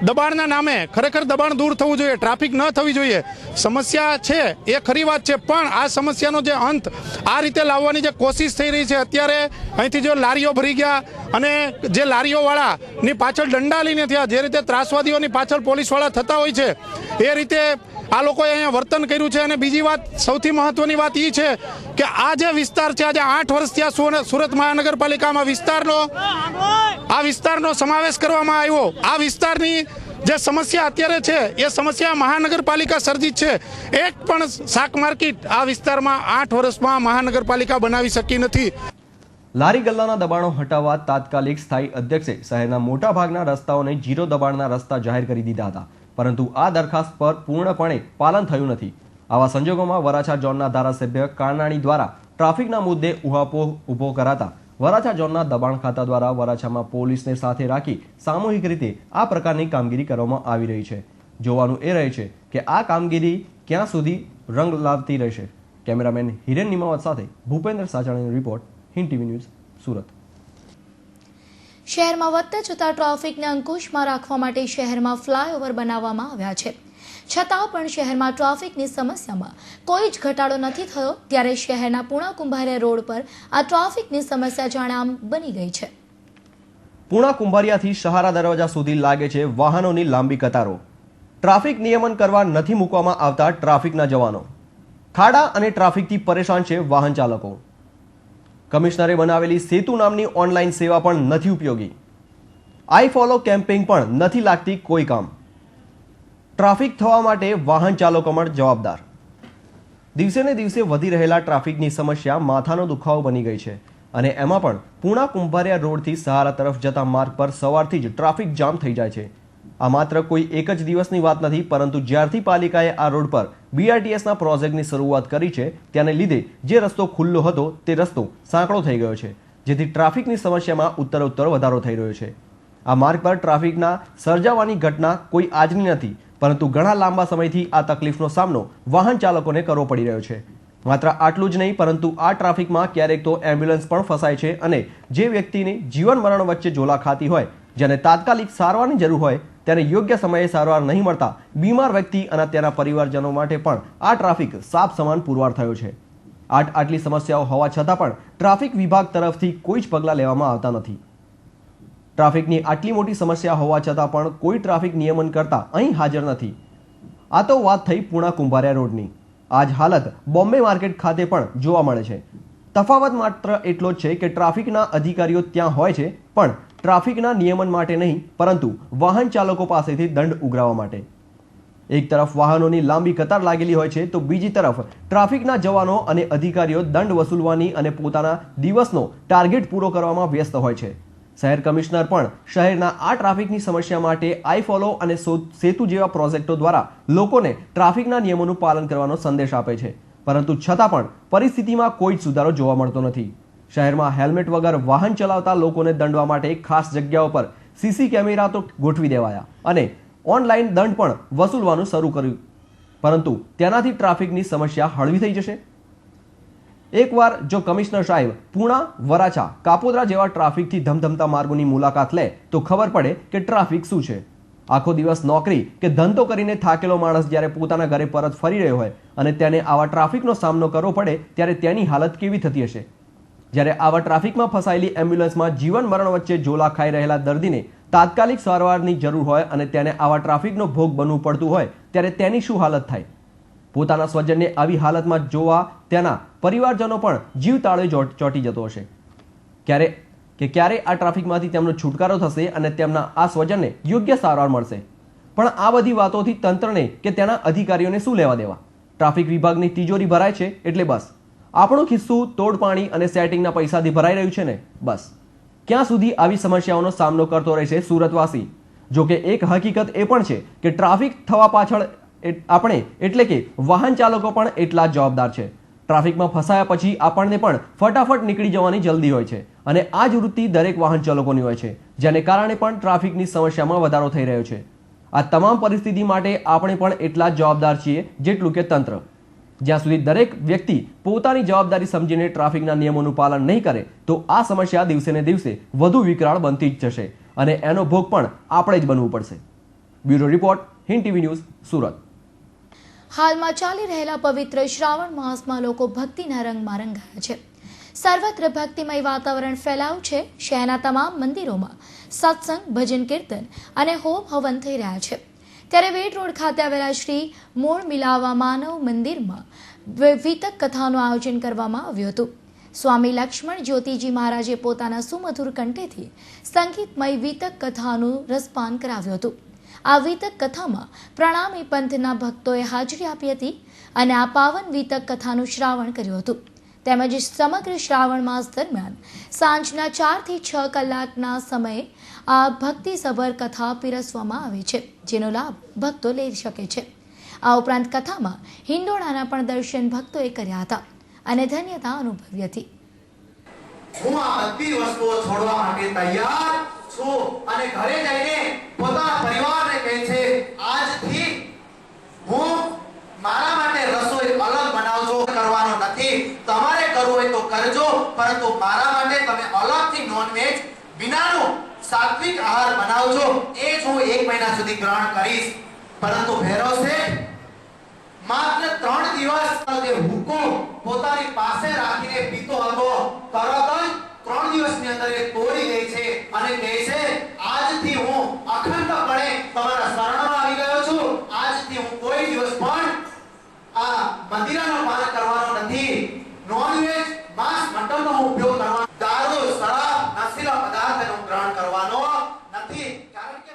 દબાણના નામે ખરેખર દબાણ દૂર થવું જોઈએ, ટ્રાફિક ન થવી જોઈએ. સમસ્યા છે એ ખરી વાત છે, પણ આ સમસ્યાનો જે અંત આ રીતે લાવવાની જે કોશિશ થઈ રહી છે, અત્યારે અહીંથી જો લારીઓ ભરી ગયા અને જે લારીઓવાળાની પાછળ દંડા લઈને થયા, જે રીતે ત્રાસવાદીઓની પાછળ પોલીસવાળા થતા હોય છે એ રીતે આ લોકોએ અહીંયા વર્તન કર્યું છે. અને બીજી વાત, સૌથી મહત્વની વાત એ છે કે આ જે વિસ્તાર છે, આજે 8 વર્ષ ત્યાં સુરત મહાનગરપાલિકામાં આ વિસ્તારનો સમાવેશ કરવામાં આવ્યો. આ વિસ્તારની જે સમસ્યા અત્યારે છે એ સમસ્યા મહાનગરપાલિકા સર્જિત છે. એક પણ શાક માર્કેટ આ વિસ્તારમાં 8 વર્ષમાં મહાનગરપાલિકા બનાવી શકી નથી. લારી ગલ્લાના દબાણો હટાવવા તાત્કાલિક સ્થાયી અધ્યક્ષે શહેરના મોટા ભાગના રસ્તાઓને 0 દબાણના રસ્તા જાહેર કરી દીધા હતા, પરંતુ આ દરખાસ્ત પર પૂર્ણપણે પાલન થયું નથી. આવા સંજોગોમાં વરાછા ઝોનના ધારાસભ્ય કાનાણી દ્વારા ટ્રાફિકના મુદ્દે ઉહાપોહ ઊભો કરાતા વરાછા ઝોનના દબાણ ખાતા દ્વારા વરાછામાં પોલીસને સાથે રાખી સામૂહિક રીતે આ પ્રકારની કામગીરી કરવામાં આવી રહી છે. જોવાનું એ રહે છે કે આ કામગીરી ક્યાં સુધી રંગ લાવતી રહેશે. કેમેરામેન હિરેન નિમાવત સાથે ભૂપેન્દ્ર સાજાણીનો report, Hind TV news, Surat. શહેરમાં વધતા જતા ટ્રાફિકને અંકુશમાં રાખવા માટે શહેરમાં ફ્લાયઓવર બનાવવામાં આવ્યા છે, છતાં પણ શહેરમાં ટ્રાફિકની સમસ્યામાં કોઈ જ ઘટાડો નથી થયો. ત્યારે શહેરના પૂણા કુંભારિયા રોડ પર આ ટ્રાફિકની સમસ્યા જાણે આમ બની ગઈ છે. પૂણા કુંભારિયાથી સહારા દરવાજા સુધી લાગે છે વાહનોની લાંબી કતારો. ટ્રાફિક નિયમન કરવા નથી મૂકવામાં આવતા ટ્રાફિકના જવાનો. ખાડા અને ટ્રાફિકથી પરેશાન છે વાહન ચાલકો. કમિશનરે બનાવેલી સેતુ નામની ઓનલાઈન સેવા પણ નથી ઉપયોગી. આઈ ફોલો કેમ્પેઇન પણ નથી લાગતી કોઈ કામ. ટ્રાફિક થવા માટે વાહન ચાલકો પણ જવાબદાર. દિવસે ને દિવસે વધી રહેલા ટ્રાફિકની સમસ્યા માથાનો દુખાવો બની ગઈ છે. અને એમાં પણ પૂણા કુંભારિયા રોડથી સહારા તરફ જતા માર્ગ પર સવારથી જ ટ્રાફિક જામ થઈ જાય છે. આ માત્ર કોઈ એક જ દિવસની વાત નથી, પરંતુ જ્યારથી પાલિકાએ આ રોડ પર BRTSના પ્રોજેક્ટની શરૂઆત કરી છે ત્યાંને લીધે જે રસ્તો ખુલ્લો હતો તે રસ્તો સાંકડો થઈ ગયો છે, જેથી ટ્રાફિકની સમસ્યામાં ઉત્તરોત્તર વધારો થઈ રહ્યો છે. આ માર્ગ પર ટ્રાફિકના સર્જાવાની ઘટના કોઈ આજની નથી, પરંતુ ઘણા લાંબા સમયથી આ તકલીફનો સામનો વાહન ચાલકોને કરવો પડી રહ્યો છે. માત્ર આટલું જ નહીં, પરંતુ આ ટ્રાફિકમાં ક્યારેક તો એમ્બ્યુલન્સ પણ ફસાય છે અને જે વ્યક્તિની જીવન મરણ વચ્ચે ઝોલા ખાતી હોય, જેને તાત્કાલિક સારવારની જરૂર હોય, તેને યોગ્ય સમયે સારવાર નહીં મળતા બીમાર વ્યક્તિ અને તેના પરિવારજનો માટે પણ આ ટ્રાફિક સાપ સમાન પુરવાર થયો છે. આટલી સમસ્યાઓ હોવા છતાં પણ ટ્રાફિક વિભાગ તરફથી કોઈ જ પગલાં લેવામાં આવતા નથી. ટ્રાફિકની આટલી મોટી સમસ્યા હોવા છતાં પણ કોઈ ટ્રાફિક નિયમન કરતા અહીં હાજર નથી. આ તો વાત થઈ પૂણા કુંભારિયા રોડની. આ જ હાલત બોમ્બે માર્કેટ ખાતે પણ જોવા મળે છે. તફાવત માત્ર એટલો જ છે કે ટ્રાફિકના અધિકારીઓ ત્યાં હોય છે, પણ ટ્રાફિકના નિયમન માટે નહીં, પરંતુ વાહન ચાલકો પાસેથી દંડ ઉઘરાવવા માટે. એક તરફ વાહનોની લાંબી કતાર લાગેલી હોય છે તો બીજી તરફ ટ્રાફિકના જવાનો અને અધિકારીઓ દંડ વસૂલવાની અને પોતાના દિવસનો ટાર્ગેટ પૂરો કરવામાં વ્યસ્ત હોય છે. શહેર કમિશનર પણ શહેરના આ ટ્રાફિકની સમસ્યા માટે આઈ ફોલો અને સેતુ જેવા પ્રોજેક્ટો દ્વારા લોકોને ટ્રાફિકના નિયમોનું પાલન કરવાનો સંદેશ આપે છે, પરંતુ છતાં પણ પરિસ્થિતિમાં કોઈ જ સુધારો જોવા મળતો નથી. શહેરમાં હેલ્મેટ વગર વાહન ચલાવતા લોકોને દંડવા માટે ખાસ જગ્યાઓ પર સીસી કેમેરા તો ગોઠવી દેવાયા અને ઓનલાઈન દંડ પણ વસૂલવાનું શરૂ કર્યું, પરંતુ તેનાથી ટ્રાફિકની સમસ્યા હળવી થઈ જશે? એકવાર જો કમિશનર સાહેબ પૂણા, વરાછા, કાપોદ્રા જેવા ટ્રાફિકથી ધમધમતા માર્ગોની મુલાકાત લે તો ખબર પડે કે ટ્રાફિક શું છે. આખો દિવસ નોકરી કે ધંધો કરીને થાકેલો માણસ જ્યારે પોતાના ઘરે પરત ફરી રહ્યો હોય અને તેને આવા ટ્રાફિકનો સામનો કરવો પડે ત્યારે તેની હાલત કેવી થતી હશે? જ્યારે આવા ટ્રાફિકમાં ફસાયેલી એમ્બ્યુલન્સમાં જીવન મરણ વચ્ચે ઝોલા ખાઈ રહેલા દર્દીને તાત્કાલિક સારવારની જરૂર હોય અને તેને આવા ટ્રાફિકનો ભોગ બનવું પડતું હોય ત્યારે તેની શું હાલત થાય? પોતાના સ્વજનને આવી હાલતમાં જોવા તેના પરિવારજનો પણ જીવ તાળે ચોંટી જતો હશે. ક્યારે આ ટ્રાફિકમાંથી તેમનો છુટકારો થશે અને તેમના આ સ્વજનને યોગ્ય સારવાર મળશે? પણ આ બધી વાતોથી તંત્રને કે તેના અધિકારીઓને શું લેવા દેવા? ટ્રાફિક વિભાગની તિજોરી ભરાય છે એટલે બસ આપણું ખિસ્સું તોડપાણી અને સેટિંગના પૈસાથી ભરાઈ રહ્યું છે ને બસ. ક્યાં સુધી આવી સમસ્યાઓનો સામનો કરતો રહેશે સુરતવાસી? જો કે એક હકીકત એ પણ છે કે ટ્રાફિક થવા પાછળ આપણે એટલે કે વાહન ચાલકો પણ એટલા જ જવાબદાર છે. ટ્રાફિકમાં ફસાયા પછી આપણને પણ ફટાફટ નીકળી જવાની જલ્દી હોય છે અને આ જ વૃત્તિ દરેક વાહન ચાલકોની હોય છે, જેને કારણે પણ ટ્રાફિકની સમસ્યામાં વધારો થઈ રહ્યો છે. આ તમામ પરિસ્થિતિ માટે આપણે પણ એટલા જ જવાબદાર છીએ જેટલું કે તંત્ર. જ્યાં સુધી દરેક વ્યક્તિ પોતાની જવાબદારી સમજીને ટ્રાફિકના નિયમોનું પાલન નહીં કરે તો આ સમસ્યા દિવસે ને દિવસે વધુ વિકરાળ બનતી જ જશે અને એનો ભોગ પણ આપણે જ બનવું પડશે. Bureau report, Hind TV news, Surat. હાલમાં ચાલી રહેલા પવિત્ર શ્રાવણ માસમાં લોકો ભક્તિના રંગમાં રંગાયા છે. સર્વત્ર ભક્તિમય વાતાવરણ ફેલાયું છે. શહેરના તમામ મંદિરોમાં સત્સંગ, ભજન, કીર્તન અને હોમ હવન થઈ રહ્યા છે. ત્યારે વેડ રોડ ખાતે આવેલા શ્રી મૂળ મિલાવા માનવ મંદિરમાં વિતક કથાનું આયોજન કરવામાં આવ્યું હતું. સ્વામી લક્ષ્મણ જ્યોતિજી મહારાજે પોતાના સુમધુર કંઠેથી સંગીતમય વિતક કથાનું રસપાન કરાવ્યું હતું. આ વિતક કથામાં પ્રણામી પંથના ભક્તોએ હાજરી આપી હતી અને આ પાવન વિતક કથાનું શ્રાવણ કર્યું હતું. તેમજ સમગ્ર શ્રાવણ માસ દરમિયાન સાંજના 4 થી 6 કલાકના સમયે આ ભક્તિસભર કથા પીરસવામાં આવે છે, જેનો લાભ ભક્તો લઈ શકે છે. આ ઉપરાંત કથામાં હિંડોળાના પણ દર્શન ભક્તોએ કર્યા હતા અને ધન્યતા અનુભવી હતી. હું આ બધી વસ્તુઓ છોડવા માટે તૈયાર છું અને ઘરે જઈને પોતાના પરિવારને કહે છે આજથી હું મારા માટે રસોઈ અલગ બનાવજો, કરવાનો નથી. તમારે કરવું હોય તો કરજો, પરંતુ મારા માટે તમે અલગથી નોનવેજ વિનાનો સાત્વિક આહાર બનાવજો. એ જ હું 1 મહિના સુધી ગ્રહણ કરીશ. પરંતુ ભૈરવ શેઠ માત્ર 3 દિવસ જે હુકમ પોતાની પાસે રાખીને પીતો હતો, તરત જ 3 દિવસની અંદર એ તોડી દે છે અને કહે છે આજથી હું અખંડપણે તમારા શરણમાં આવી ગયો છું. આજથી હું કોઈ દિવસ પણ આ મંદિરનો પાન કરવાનો નથી. નોનવેજ, માંસ, મટનનો ઉપયોગ કરવાનો, દારૂ, શરાબ, નશીલા પદાર્થનો ગ્રહણ કરવાનો નથી. કારણ કે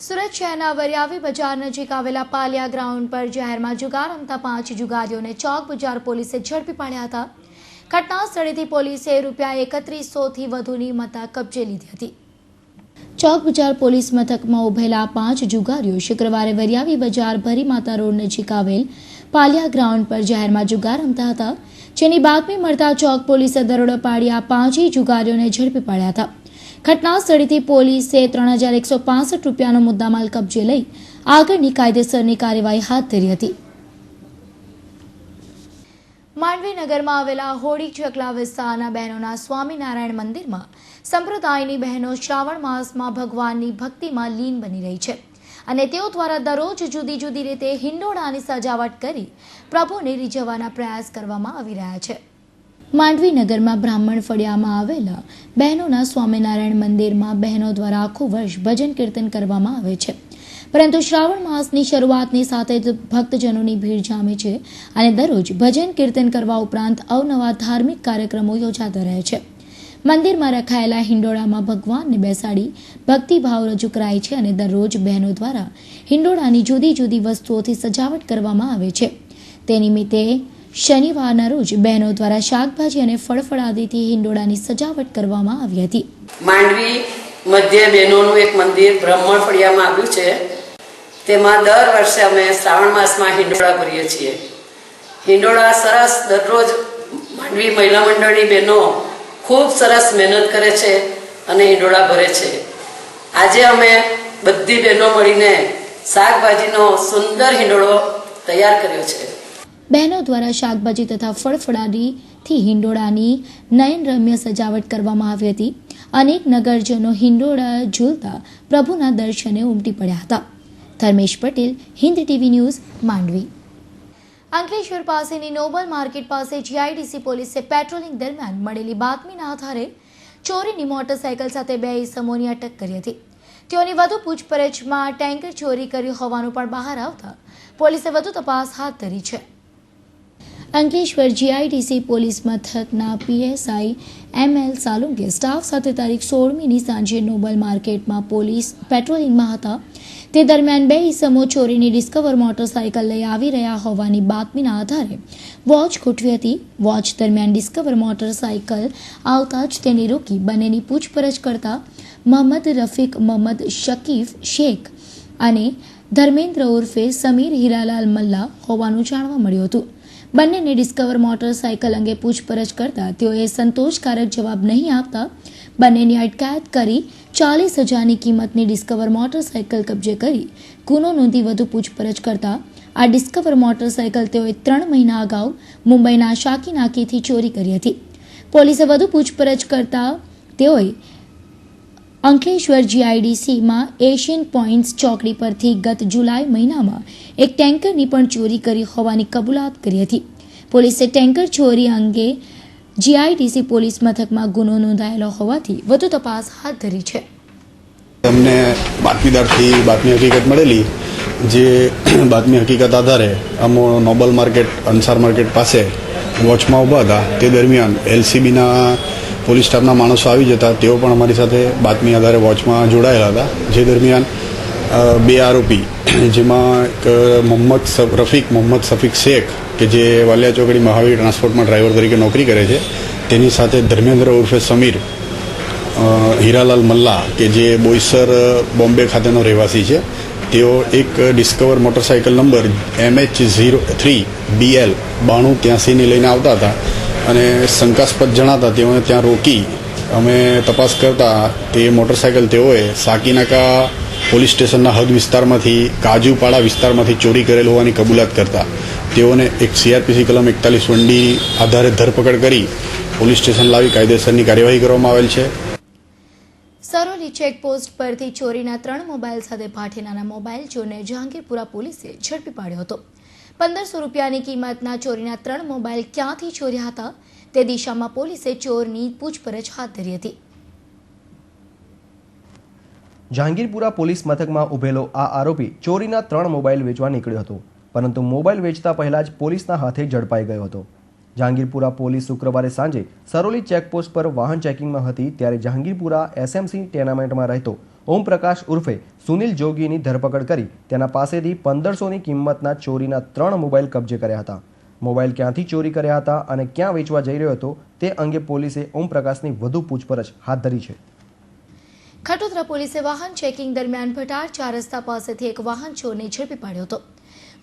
સુરત શહેરના વરિયાવી બજાર નજીક આવેલા પાલિયા ગ્રાઉન્ડ પર જાહેરમાં જુગાર રમતા 5 જુગારીઓને ચોક બજાર પોલીસે ઝડપી પાડ્યા હતા. ઘટના સ્થળેથી પોલીસે ₹3100 થી વધુની મત્તા કબજે લીધી હતી. ચોક બજાર પોલીસ મથકમાં ઉભેલા 5 જુગારીઓ શુક્રવારે વરિયાવી બજાર ભરીમાતા રોડ નજીક આવેલ પાલિયા ગ્રાઉન્ડ પર જાહેરમાં જુગાર રમતા હતા, જેની બાતમી મળતા ચોક પોલીસે દરોડો પાડી આ 5 જુગારીઓને ઝડપી પાડ્યા હતા. ઘટના સ્થળેથી પોલીસે ₹3165 નો મુદ્દામાલ કબજે લઈ આગળની કાયદેસરની કાર્યવાહી હાથ ધરી હતી. માંડવી નગરમાં આવેલા હોડી ચકલા વિસ્તારના બહેનોના સ્વામિનારાયણ મંદિરમાં સંપ્રદાયની બહેનો શ્રાવણ માસમાં ભગવાનની ભક્તિમાં લીન બની રહી છે અને તેઓ દ્વારા દરરોજ જુદી જુદી રીતે હિંડોળાની સજાવટ કરી પ્રભુને રીઝવવાના પ્રયાસ કરવામાં આવી રહ્યા છે. માંડવી નગરમાં બ્રાહ્મણ ફળિયામાં આવેલા બહેનોના સ્વામિનારાયણ મંદિરમાં બહેનો દ્વારા આખું વર્ષ ભજન કીર્તન કરવામાં આવે છે, પરંતુ શ્રાવણ માસની શરૂઆતની સાથે જ ભક્તજનોની ભીડ જામે છે અને દરરોજ ભજન કીર્તન કરવા ઉપરાંત અવનવા ધાર્મિક કાર્યક્રમો યોજાતા રહે છે. મંદિરમાં રખાયેલા હિંડોળામાં ભગવાનને બેસાડી ભક્તિભાવ રજૂ કરાય છે અને દરરોજ બહેનો દ્વારા હિંડોળાની જુદી જુદી વસ્તુઓથી સજાવટ કરવામાં આવે છે. તે નિમિત્તે શનિવારના રોજ બહેનો દ્વારા શાકભાજી અને ફળફળાદીથી હિંડોળાની સજાવટ કરવામાં આવી હતી. માંડવી મધ્ય બહેનોનું એક મંદિર બ્રહ્મણ ફળિયામાં આવ્યું છે. તેમાં દર વર્ષે અમે શ્રાવણ માસમાં હિંડોળા ભરીએ છીએ. હિંડોળા સરસ દરરોજ માંડવી મહિલા મંડળની બહેનો ખૂબ સરસ મહેનત કરે છે અને હિંડોળા ભરે છે. આજે અમે બધી બહેનો મળીને શાકભાજીનો સુંદર હિંડોળો તૈયાર કર્યો છે. બહેનો દ્વારા શાકભાજી તથા ફળફળાદીથી હિંડોળાની નયનરમ્ય સજાવટ કરવામાં આવી હતી. અનેક નગરજનો હિંડોળા ઝૂલતા પ્રભુના દર્શને ઉમટી પડ્યા હતા. Dharmesh Patel, Hind TV news, Mandvi. અંકલેશ્વર પાસેની નોબલ માર્કેટ પાસે જીઆઈડીસી પોલીસે પેટ્રોલિંગ દરમિયાન મળેલી બાતમીના આધારે ચોરીની મોટરસાયકલ સાથે 2 ઇસમોની અટક કરી હતી. તેઓની વધુ પૂછપરછમાં ટેન્કર ચોરી કર્યું હોવાનું પણ બહાર આવતા પોલીસે વધુ તપાસ હાથ ધરી છે. અંકલેશ્વર જીઆઈડીસી પોલીસ મથકના પીએસઆઈ એમએલ સાલુંગે સ્ટાફ સાથે તારીખ 16મીની સાંજે નોબલ માર્કેટમાં પોલીસ પેટ્રોલિંગમાં હતા. તે દરમિયાન 2 ઇસમો ચોરીની ડિસ્કવર મોટરસાયકલ લઈ આવી રહ્યા હોવાની બાતમીના આધારે વોચ ગોઠવી હતી. વોચ દરમિયાન ડિસ્કવર મોટરસાયકલ આવતા જ તેની રોકી બંનેની પૂછપરછ કરતા મોહમ્મદ રફીક મોહમ્મદ શકીફ શેખ અને ધર્મેન્દ્ર ઉર્ફે સમીર હીરાલાલ મલ્લા હોવાનું જાણવા મળ્યું હતું. બંનેને ડિસ્કવર મોટરસાયકલ અંગે પૂછપરછ કરતા તેઓએ સંતોષકારક જવાબ નહીં આપતા બંનેની અટકાયત કરી 40,000ની કિંમતની ડિસ્કવર મોટરસાયકલ કબજે કરી ગુનો નોંધી વધુ પૂછપરછ કરતા આ ડિસ્કવર મોટરસાયકલ તેઓએ 3 મહિના અગાઉ મુંબઈના શાકીનાકીથી ચોરી કરી હતી. પોલીસે વધુ પૂછપરછ કરતા તેઓએ અંકલેશ્વર જીઆઈડીસીમાં એશિયન પોઈન્ટ્સ ચોકડી પરથી ગત જુલાઈ મહિનામાં એક ટેન્કરની પણ ચોરી કરી હોવાની કબૂલાત કરી હતી. પોલીસે ટેન્કર ચોરી અંગે જીઆઈડીસી પોલીસ મથકમાં ગુનો નોંધાયેલો હોવાથી વધુ તપાસ હાથ ધરી છે. અમને બાતમીદારથી બાતમી હકીકત મળેલી, જે બાતમી હકીકત આધારે અમો નોબલ માર્કેટ અંસાર માર્કેટ પાસે વોચમાં ઊભા હતા. તે દરમિયાન એલસીબીના પોલીસ સ્ટાફના માણસો આવી જતા તેઓ પણ અમારી સાથે બાતમી આધારે વોચમાં જોડાયેલા હતા. જે દરમિયાન 2 આરોપી, જેમાં એક મોહમ્મદ રફીક મોહમ્મદ સફીક શેખ કે જે વાલિયા ચોકડી મહાવીર ટ્રાન્સપોર્ટમાં ડ્રાઈવર તરીકે નોકરી કરે છે, તેની સાથે ધર્મેન્દ્ર ઉર્ફે સમીર હીરાલાલ મલ્લા કે જે બોઈસર બોમ્બે ખાતેનો રહેવાસી છે, તેઓ એક ડિસ્કવર મોટરસાયકલ નંબર MH03BL 9283ની લઈને આવતા હતા અને શંકાસ્પદ જણાતા તેઓને ત્યાં રોકી અમે તપાસ કરતા તે મોટરસાયકલ તેઓએ સાકીનાકા પોલીસ સ્ટેશનના હદ વિસ્તારમાંથી કાજુપાડા વિસ્તારમાંથી ચોરી કરેલ હોવાની કબૂલાત કરતા તેઓને એક CRPC કલમ 41(1)ડી આધારે ધરપકડ કરી પોલીસ સ્ટેશન લાવી કાયદેસરની કાર્યવાહી કરવામાં આવેલ છે. સરોલી ચેકપોસ્ટ પરથી ચોરીના 3 મોબાઈલ સાથે ભાઠેનાના મોબાઈલ ચોરને જહાંગીરપુરા પોલીસે ઝડપી પાડ્યો હતો. 1500 રૂપિયાની કિંમતના ચોરીના 3 મોબાઈલ ક્યાંથી ચોર્યા હતા તે દિશામાં પોલીસે ચોરની પૂછપરછ હાથ ધરી હતી. જહાંગીરપુરા પોલીસ મથકમાં ઉભેલો આ આરોપી ચોરીના 3 મોબાઈલ વેચવા નીકળ્યો હતો, પરંતુ મોબાઈલ વેચતા પહેલા જ પોલીસના હાથે ઝડપાઈ ગયો હતો. જહાંગીરપુરા પોલીસ શુક્રવારે સાંજે સરોલી ચેકપોસ્ટ પર વાહન ચેકિંગમાં હતી ત્યારે જહાંગીરપુરા SMC ટેનામેન્ટમાં રહેતો ઓમપ્રકાશ ઉર્ફે સુનિલ જોગીની ધરપકડ કરી તેના પાસેથી 1500ની કિંમતના ચોરીના 3 મોબાઈલ કબજે કર્યા હતા. મોબાઈલ ક્યાંથી ચોરી કર્યા હતા અને ક્યાં વેચવા જઈ રહ્યો હતો તે અંગે પોલીસે ઓમપ્રકાશની વધુ પૂછપરછ હાથ ધરી છે. ખટોદરા પોલીસે વાહન ચેકિંગ દરમિયાન ભટાર 4 રસ્તા પાસેથી એક વાહન ચોરને ઝડપી પાડ્યો હતો.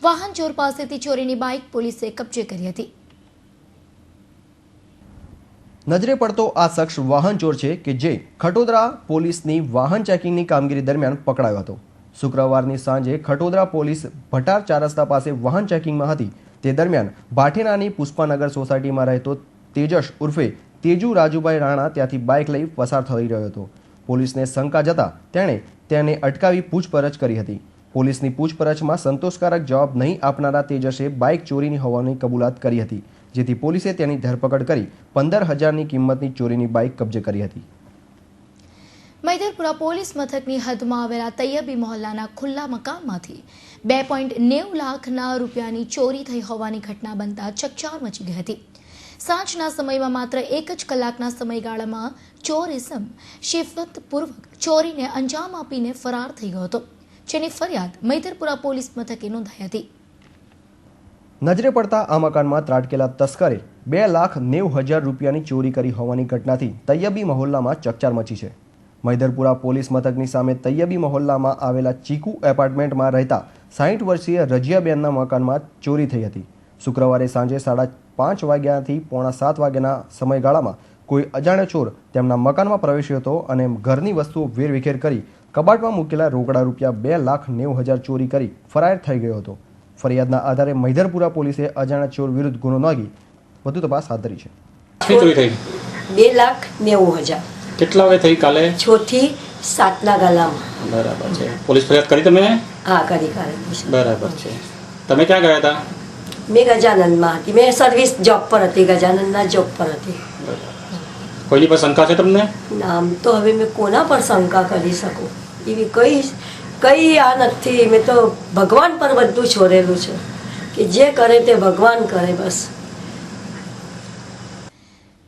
વાહન ચોર પાસેથી ચોરીની બાઇક પોલીસે કબજે કરી હતી. નજરે પડતો આ શખ્સ વાહન ચોર છે કે જે ખટોદરા પોલીસની વાહન ચેકિંગની કામગીરી દરમિયાન પકડાયો હતો. શુક્રવારની સાંજે ખટોદરા પોલીસ ભટાર 4 રસ્તા પાસે વાહન ચેકિંગમાં હતી. તે દરમિયાન ભાઠેનાની પુષ્પાનગર સોસાયટીમાં રહેતો તેજસ ઉર્ફે તેજુ રાજુભાઈ રાણા ત્યાંથી બાઇક લઈ પસાર થઈ રહ્યો હતો. પોલીસને શંકા જતા તેણે તેને અટકાવી પૂછપરછ કરી હતી. પોલીસની પૂછપરછમાં સંતોષકારક જવાબ નહીં આપનારા તેજસે બાઇક ચોરીની હોવાની કબૂલાત કરી હતી, જેથી પોલીસે તેની ધરપકડ કરી 15,000ની કિંમતની ચોરીની બાઇક કબજે કરી હતી. મૈદરપુરા પોલીસ મથકની હદમાં આવેલા તૈયબી મહોલ્લાના ખુલ્લા મકાનમાંથી 2.90 લાખના રૂપિયાની ચોરી થઈ હોવાની ઘટના બનતા ચકચાર મચી ગઈ હતી. સાંજના સમયમાં માત્ર 1 જ કલાકના સમયગાળામાં ચોર ઇસમ શિફતપૂર્વક ચોરીને અંજામ આપીને ફરાર થઈ ગયો હતો, જેની ફરિયાદ મૈદરપુરા પોલીસ મથકે નોંધાઈ હતી. નજરે પડતા આ મકાનમાં ત્રાટકેલા તસ્કરે 2,90,000 રૂપિયાની ચોરી કરી હોવાની ઘટનાથી તૈયબી મહોલ્લામાં ચકચાર મચી છે. મૈદરપુરા પોલીસ મથકની સામે તૈયબી મહોલ્લામાં આવેલા ચીકુ એપાર્ટમેન્ટમાં રહેતા 60 વર્ષીય રજિયાબેનના મકાનમાં ચોરી થઈ હતી. શુક્રવારે સાંજે 5:30 વાગ્યાથી 6:45 વાગ્યાના સમયગાળામાં કોઈ અજાણ્યો ચોર તેમના મકાનમાં પ્રવેશ્યો હતો અને ઘરની વસ્તુઓ વેરવિખેર કરી કબાટમાં મૂકેલા રોકડા રૂપિયા 2,90,000 ચોરી કરી ફરાર થઈ ગયો હતો. ફરિયાદના આધારે મૈદરપુરા પોલીસે અજાણ્યા ચોર વિરુદ્ધ ગુનો નોંધી વધુ તપાસ હાથ ધરી છે. ચોરી થઈ 2,90,000. કેટલા વાગે થઈ? કાલે 6 થી 7 ના ગાળામાં. બરાબર છે. પોલીસ ફરિયાદ કરી તમે? હા, કરી. બરાબર છે. તમે ક્યાં ગયા હતા? મેં ગજાનંદમાં હતી. મેં સર્વિસ જોબ પર હતી, ગજાનંદના જોબ પર હતી. કોઈની પર શંકા છે તમને? નામ તો હવે મેં કોના પર શંકા કરી શકું, એવી કઈ આ નથી. મેં તો ભગવાન પર બધું છોડેલું છે કે જે કરે તે ભગવાન કરે બસ.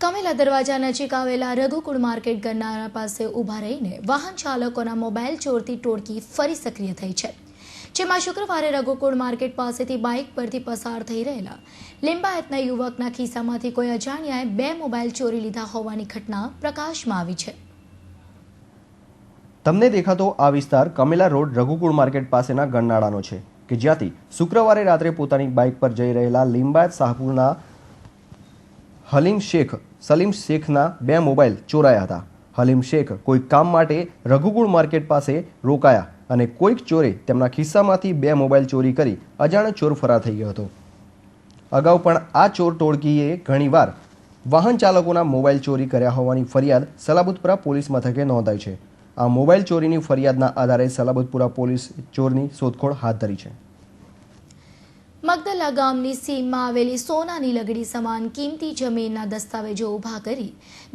કમેલા દરવાજા નજીક આવેલા રઘુકુળ માર્કેટ ગરનાળા પાસે ઊભા રહીને વાહન ચાલકોના મોબાઈલ ચોરતી ટોળકી ફરી સક્રિય થઈ છે, જેમાં શુક્રવારે રઘુકુળ માર્કેટ પાસેથી બાઇક પરથી પસાર થઈ રહેલા લિંબાયતના યુવકના ખિસ્સામાંથી કોઈ અજાણ્યાએ 2 મોબાઈલ ચોરી લીધા હોવાની ઘટના પ્રકાશમાં આવી છે. તમને દેખાતો આ વિસ્તાર કમેલા રોડ રઘુકુળ માર્કેટ પાસેના ગરનાળાનો છે કે જ્યાંથી શુક્રવારે રાત્રે પોતાની બાઇક પર જઈ રહેલા લિંબાયત શાહપુરના સલીમ શેખના 2 મોબાઈલ ચોરાયા હતા. હલીમ શેખ કોઈ કામ માટે રઘુકુળ માર્કેટ પાસે રોકાયા અને કોઈક ચોરે તેમના ખિસ્સામાંથી 2 મોબાઈલ ચોરી કરી અજાણ્યો ચોર ફરાર થઈ ગયો હતો. અગાઉ પણ આ ચોર ટોળકીએ ઘણીવાર વાહન ચાલકોના મોબાઈલ ચોરી કર્યા હોવાની ફરિયાદ સલાબતપુરા પોલીસ મથકે નોંધાઈ છે. આ મોબાઈલ ચોરીની ફરિયાદના આધારે સલાબતપુરા પોલીસ ચોરની શોધખોળ હાથ ધરી છે. મગદલા ગામની સીમમાં આવેલી સોનાની લગડી સમાન કિંમતી જમીનના દસ્તાવેજો ઊભા કરી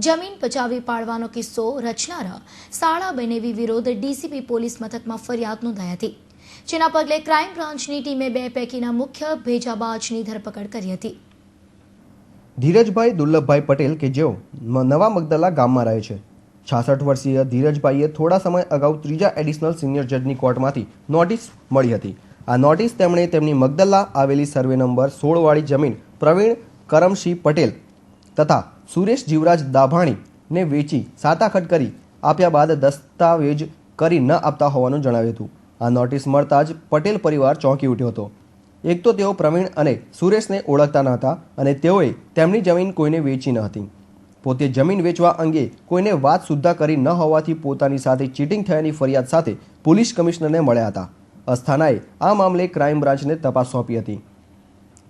જમીન પચાવી પાડવાનો કિસ્સો રચનારા શાળા બનેવી વિરોધ ડીસીપી પોલીસ મથકમાં ફરિયાદ નોંધાઈ હતી, જેના પગલે ક્રાઇમ બ્રાન્ચની ટીમે 2 પૈકીના મુખ્ય ભેજાબાજની ધરપકડ કરી હતી. ધીરજભાઈ દુર્લભભાઈ પટેલ કે જેઓ નવા મગદલા ગામમાં રહે છે. 66 વર્ષીય ધીરજભાઈએ થોડા સમય અગાઉ 3જા એડિશનલ સિનિયર જજની કોર્ટમાંથી નોટિસ મળી હતી. આ નોટિસ તેમણે તેમની મગદલા આવેલી સર્વે નંબર 16 વાળી જમીન પ્રવીણ કરમસિંહ પટેલ તથા સુરેશ જીવરાજ દાભાણીને વેચી સાતાખટ કરી આપ્યા બાદ દસ્તાવેજ કરી ન આપતા હોવાનું જણાવ્યું હતું. આ નોટિસ મળતા જ પટેલ પરિવાર ચોંકી ઉઠ્યો હતો. એક તો તેઓ પ્રવીણ અને સુરેશને ઓળખતા ન હતા અને તેઓએ તેમની જમીન કોઈને વેચી ન હતી. પોતે જમીન વેચવા અંગે કોઈને વાત સુદ્ધા કરી ન હોવાથી પોતાની સાથે ચીટિંગ થયાની ફરિયાદ સાથે પોલીસ કમિશનરને મળ્યા હતા. અસ્થાનાએ આ મામલે ક્રાઇમ બ્રાન્ચને તપાસ સોંપી હતી.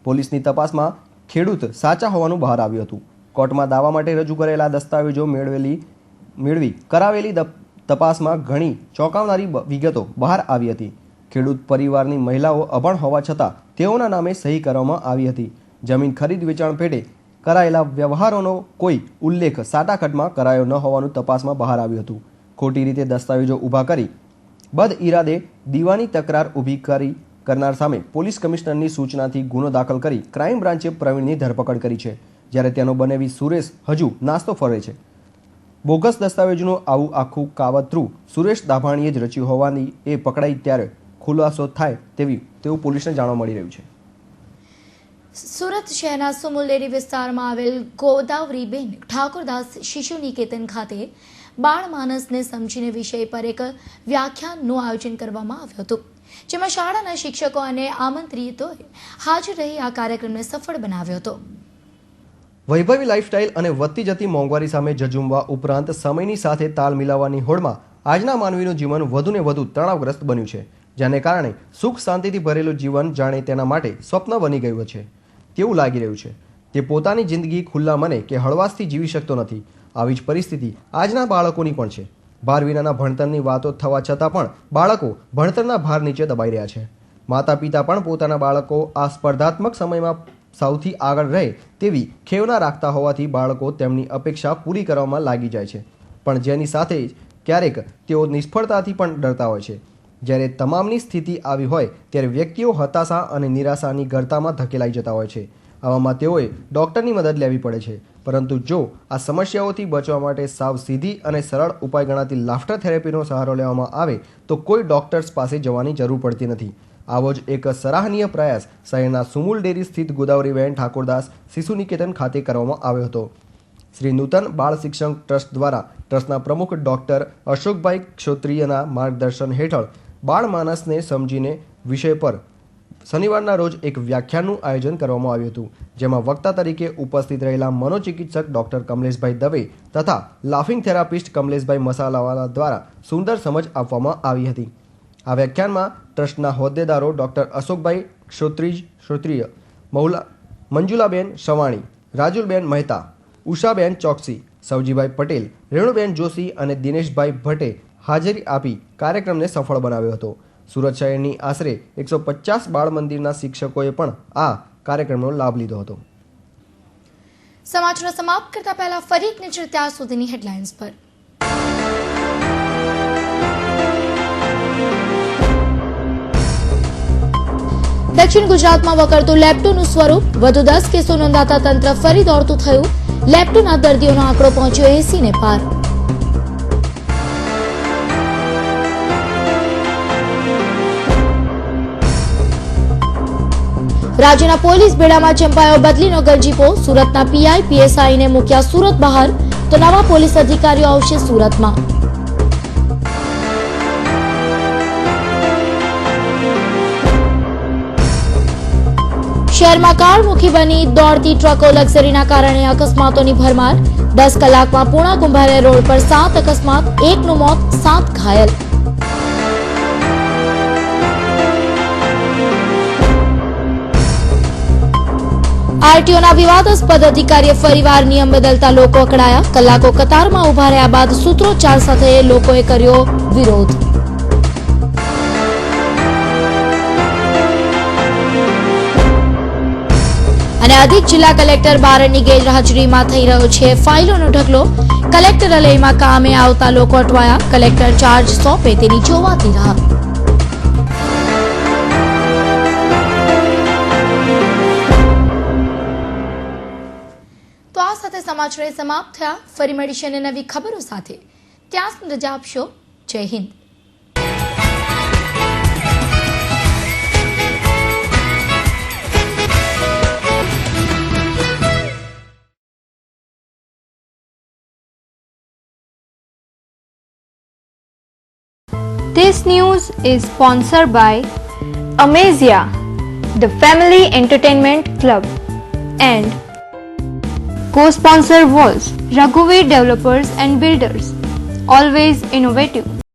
પોલીસની તપાસમાં ખેડૂત સાચા હોવાનું બહાર આવ્યું હતું. કોર્ટમાં દાવા માટે રજૂ કરેલા દસ્તાવેજો મેળવી કરાવેલી તપાસમાં ઘણી ચોંકાવનારી વિગતો બહાર આવી હતી. ખેડૂત પરિવારની મહિલાઓ અભણ હોવા છતાં તેઓના નામે સહી કરવામાં આવી હતી. જમીન ખરીદ વેચાણ પેટે કરાયેલા વ્યવહારોનો કોઈ ઉલ્લેખ સાટાખટમાં કરાયો ન હોવાનું તપાસમાં બહાર આવ્યું હતું. ખોટી રીતે દસ્તાવેજો ઊભા કરી બદ ઇરાદે દીવાની તકરાર ઊભી કરનાર સામે પોલીસ કમિશનરની સૂચનાથી ગુનો દાખલ કરી ક્રાઇમ બ્રાન્ચે પ્રવીણની ધરપકડ કરી છે, જ્યારે તેનો બનેવી સુરેશ હજુ નાસ્તો ફરે છે. બોગસ દસ્તાવેજનું આવું આખું કાવતરું સુરેશ દાભાણીએ જ રચ્યું હોવાની એ પકડાઈ ત્યારે ખુલાસો થાય તેવું પોલીસને જાણવા મળી રહ્યું છે. સુરત શહેરના સુમુલડેરી વિસ્તારમાં આવેલ ગોદાવરીબેન ઠાકોરદાસ શિશુ નિકેતન ખાતે બાળ માનસને સમજીને વિષય પર એક વ્યાખ્યાનનું આયોજન કરવામાં આવ્યું હતું, જેમાં શાળાના શિક્ષકો અને આમંત્રિતોએ હાજર રહી આ કાર્યક્રમને સફળ બનાવ્યો હતો. વૈભવી લાઇફસ્ટાઇલ અને વધતી જતી મોંઘવારી સામે ઝઝૂમવા ઉપરાંત સમયની સાથે તાલ મિલાવવાની હોડમાં આજના માનવીનું જીવન વધુને વધુ તણાવગ્રસ્ત બન્યું છે, જેને કારણે સુખ શાંતિથી ભરેલું જીવન જાણે તેના માટે સ્વપ્ન બની ગયું છે તેવું લાગી રહ્યું છે. તે પોતાની જિંદગી ખુલ્લા મને કે હળવાશથી જીવી શકતો નથી. આવી જ પરિસ્થિતિ આજના બાળકોની પણ છે. ભાર વિનાના ભણતરની વાતો થવા છતાં પણ બાળકો ભણતરના ભાર નીચે દબાઈ રહ્યા છે. માતા પિતા પણ પોતાના બાળકો આ સ્પર્ધાત્મક સમયમાં સૌથી આગળ રહે તેવી ખેવના રાખતા હોવાથી બાળકો તેમની અપેક્ષા પૂરી કરવામાં લાગી જાય છે, પણ જેની સાથે ક્યારેક તેઓ નિષ્ફળતાથી પણ ડરતા હોય છે. જ્યારે તમામની સ્થિતિ આવી હોય ત્યારે વ્યક્તિઓ હતાશા અને નિરાશાની ગર્તામાં ધકેલાઈ જતા હોય છે. આવામાં તેઓએ ડૉક્ટરની મદદ લેવી પડે છે. પરંતુ જો આ સમસ્યાઓથી બચવા માટે સાવ સીધી અને સરળ ઉપાય ગણાતી લાફ્ટર થેરેપીનો સહારો લેવામાં આવે તો કોઈ ડૉક્ટર્સ પાસે જવાની જરૂર પડતી નથી. આવો જ એક સરાહનીય પ્રયાસ શહેરના સુમુલ ડેરી સ્થિત ગોદાવરીબેન ઠાકોરદાસ શિશુ નિકેતન ખાતે કરવામાં આવ્યો હતો. શ્રી નૂતન બાળ શિક્ષણ ટ્રસ્ટ દ્વારા ટ્રસ્ટના પ્રમુખ ડૉક્ટર અશોકભાઈ ક્ષોત્રિયના માર્ગદર્શન હેઠળ બાળ માનસને સમજીને વિષય પર શનિવારના રોજ એક વ્યાખ્યાનનું આયોજન કરવામાં આવ્યું હતું, જેમાં વક્તા તરીકે ઉપસ્થિત રહેલા મનોચિકિત્સક ડૉક્ટર કમલેશભાઈ દવે તથા લાફિંગ થેરાપિસ્ટ કમલેશભાઈ મસાલાવાલા દ્વારા સુંદર સમજ આપવામાં આવી હતી. આ વ્યાખ્યાનમાં ટ્રસ્ટના હોદ્દેદારો ડૉક્ટર અશોકભાઈ ક્ષોત્રિય, મંજુલાબેન સવાણી, રાજુલબેન મહેતા, ઉષાબેન ચોકસી, સવજીભાઈ પટેલ, રેણુબેન જોશી અને દિનેશભાઈ ભટ્ટે હાજરી આપી કાર્યક્રમને સફળ બનાવ્યો હતો. સુરત શહેરની આશરે 150 બાળ મંદિરના શિક્ષકોએ પણ આ કાર્યક્રમનો લાભ લીધો હતો. સમાચાર સમાપ્ત કરતા પહેલા ફરી એક નજર ત્યાં સુધીની હેડલાઇન્સ પર. દક્ષિણ ગુજરાતમાં વકરતું લેપ્ટોનું સ્વરૂપ, વધુ 10 કેસો નોંધાતા તંત્ર ફરી દોડતું થયું. લેપ્ટોના દર્દીઓનો આંકડો પહોંચ્યો 80 ને પાર. રાજ્યના પોલીસ બેડામાં ચંપાયો બદલીનો ગરજીપો. સુરતના પીઆઈ પીએસઆઈને મૂક્યા સુરત બહાર, તો નવા પોલીસ અધિકારીઓ આવશે સુરતમાં. શહેરમાં કાળમુખી બની દોડતી ટ્રકો, લક્ઝરીના કારણે અકસ્માતોની ભરમાર. 10 કલાકમાં પૂણા કુંભારિયા રોડ પર 7 અકસ્માત, 1નું મોત, 7 ઘાયલ. આરટીઓના વિવાદાસ્પદ અધિકારીએ ફરીવાર નિયમ બદલતા લોકો અકળાયા. કલાકો કતારમાં ઉભા રહ્યા બાદ સૂત્રોચ્ચાર સાથે લોકોએ કર્યો વિરોધ. અને અધિક જિલ્લા કલેક્ટર બારડની ગેરહાજરીમાં થઈ રહ્યો છે ફાઇલોનો ઢગલો. કલેક્ટરાલયમાં કામે આવતા લોકો અટવાયા. કલેક્ટર ચાર્જ સોંપે તેની જોવાતી રાહ. તો આ સાથે સમાચાર સમાપ્ત થયા. ફરી મળીશું નવી ખબરો સાથે. ત્યાં સુધી રજા આપશો. જય Hind. This news is sponsored by Amazia, the Family Entertainment Club, and co-sponsor was Raghuveer Developers and Builders, always innovative.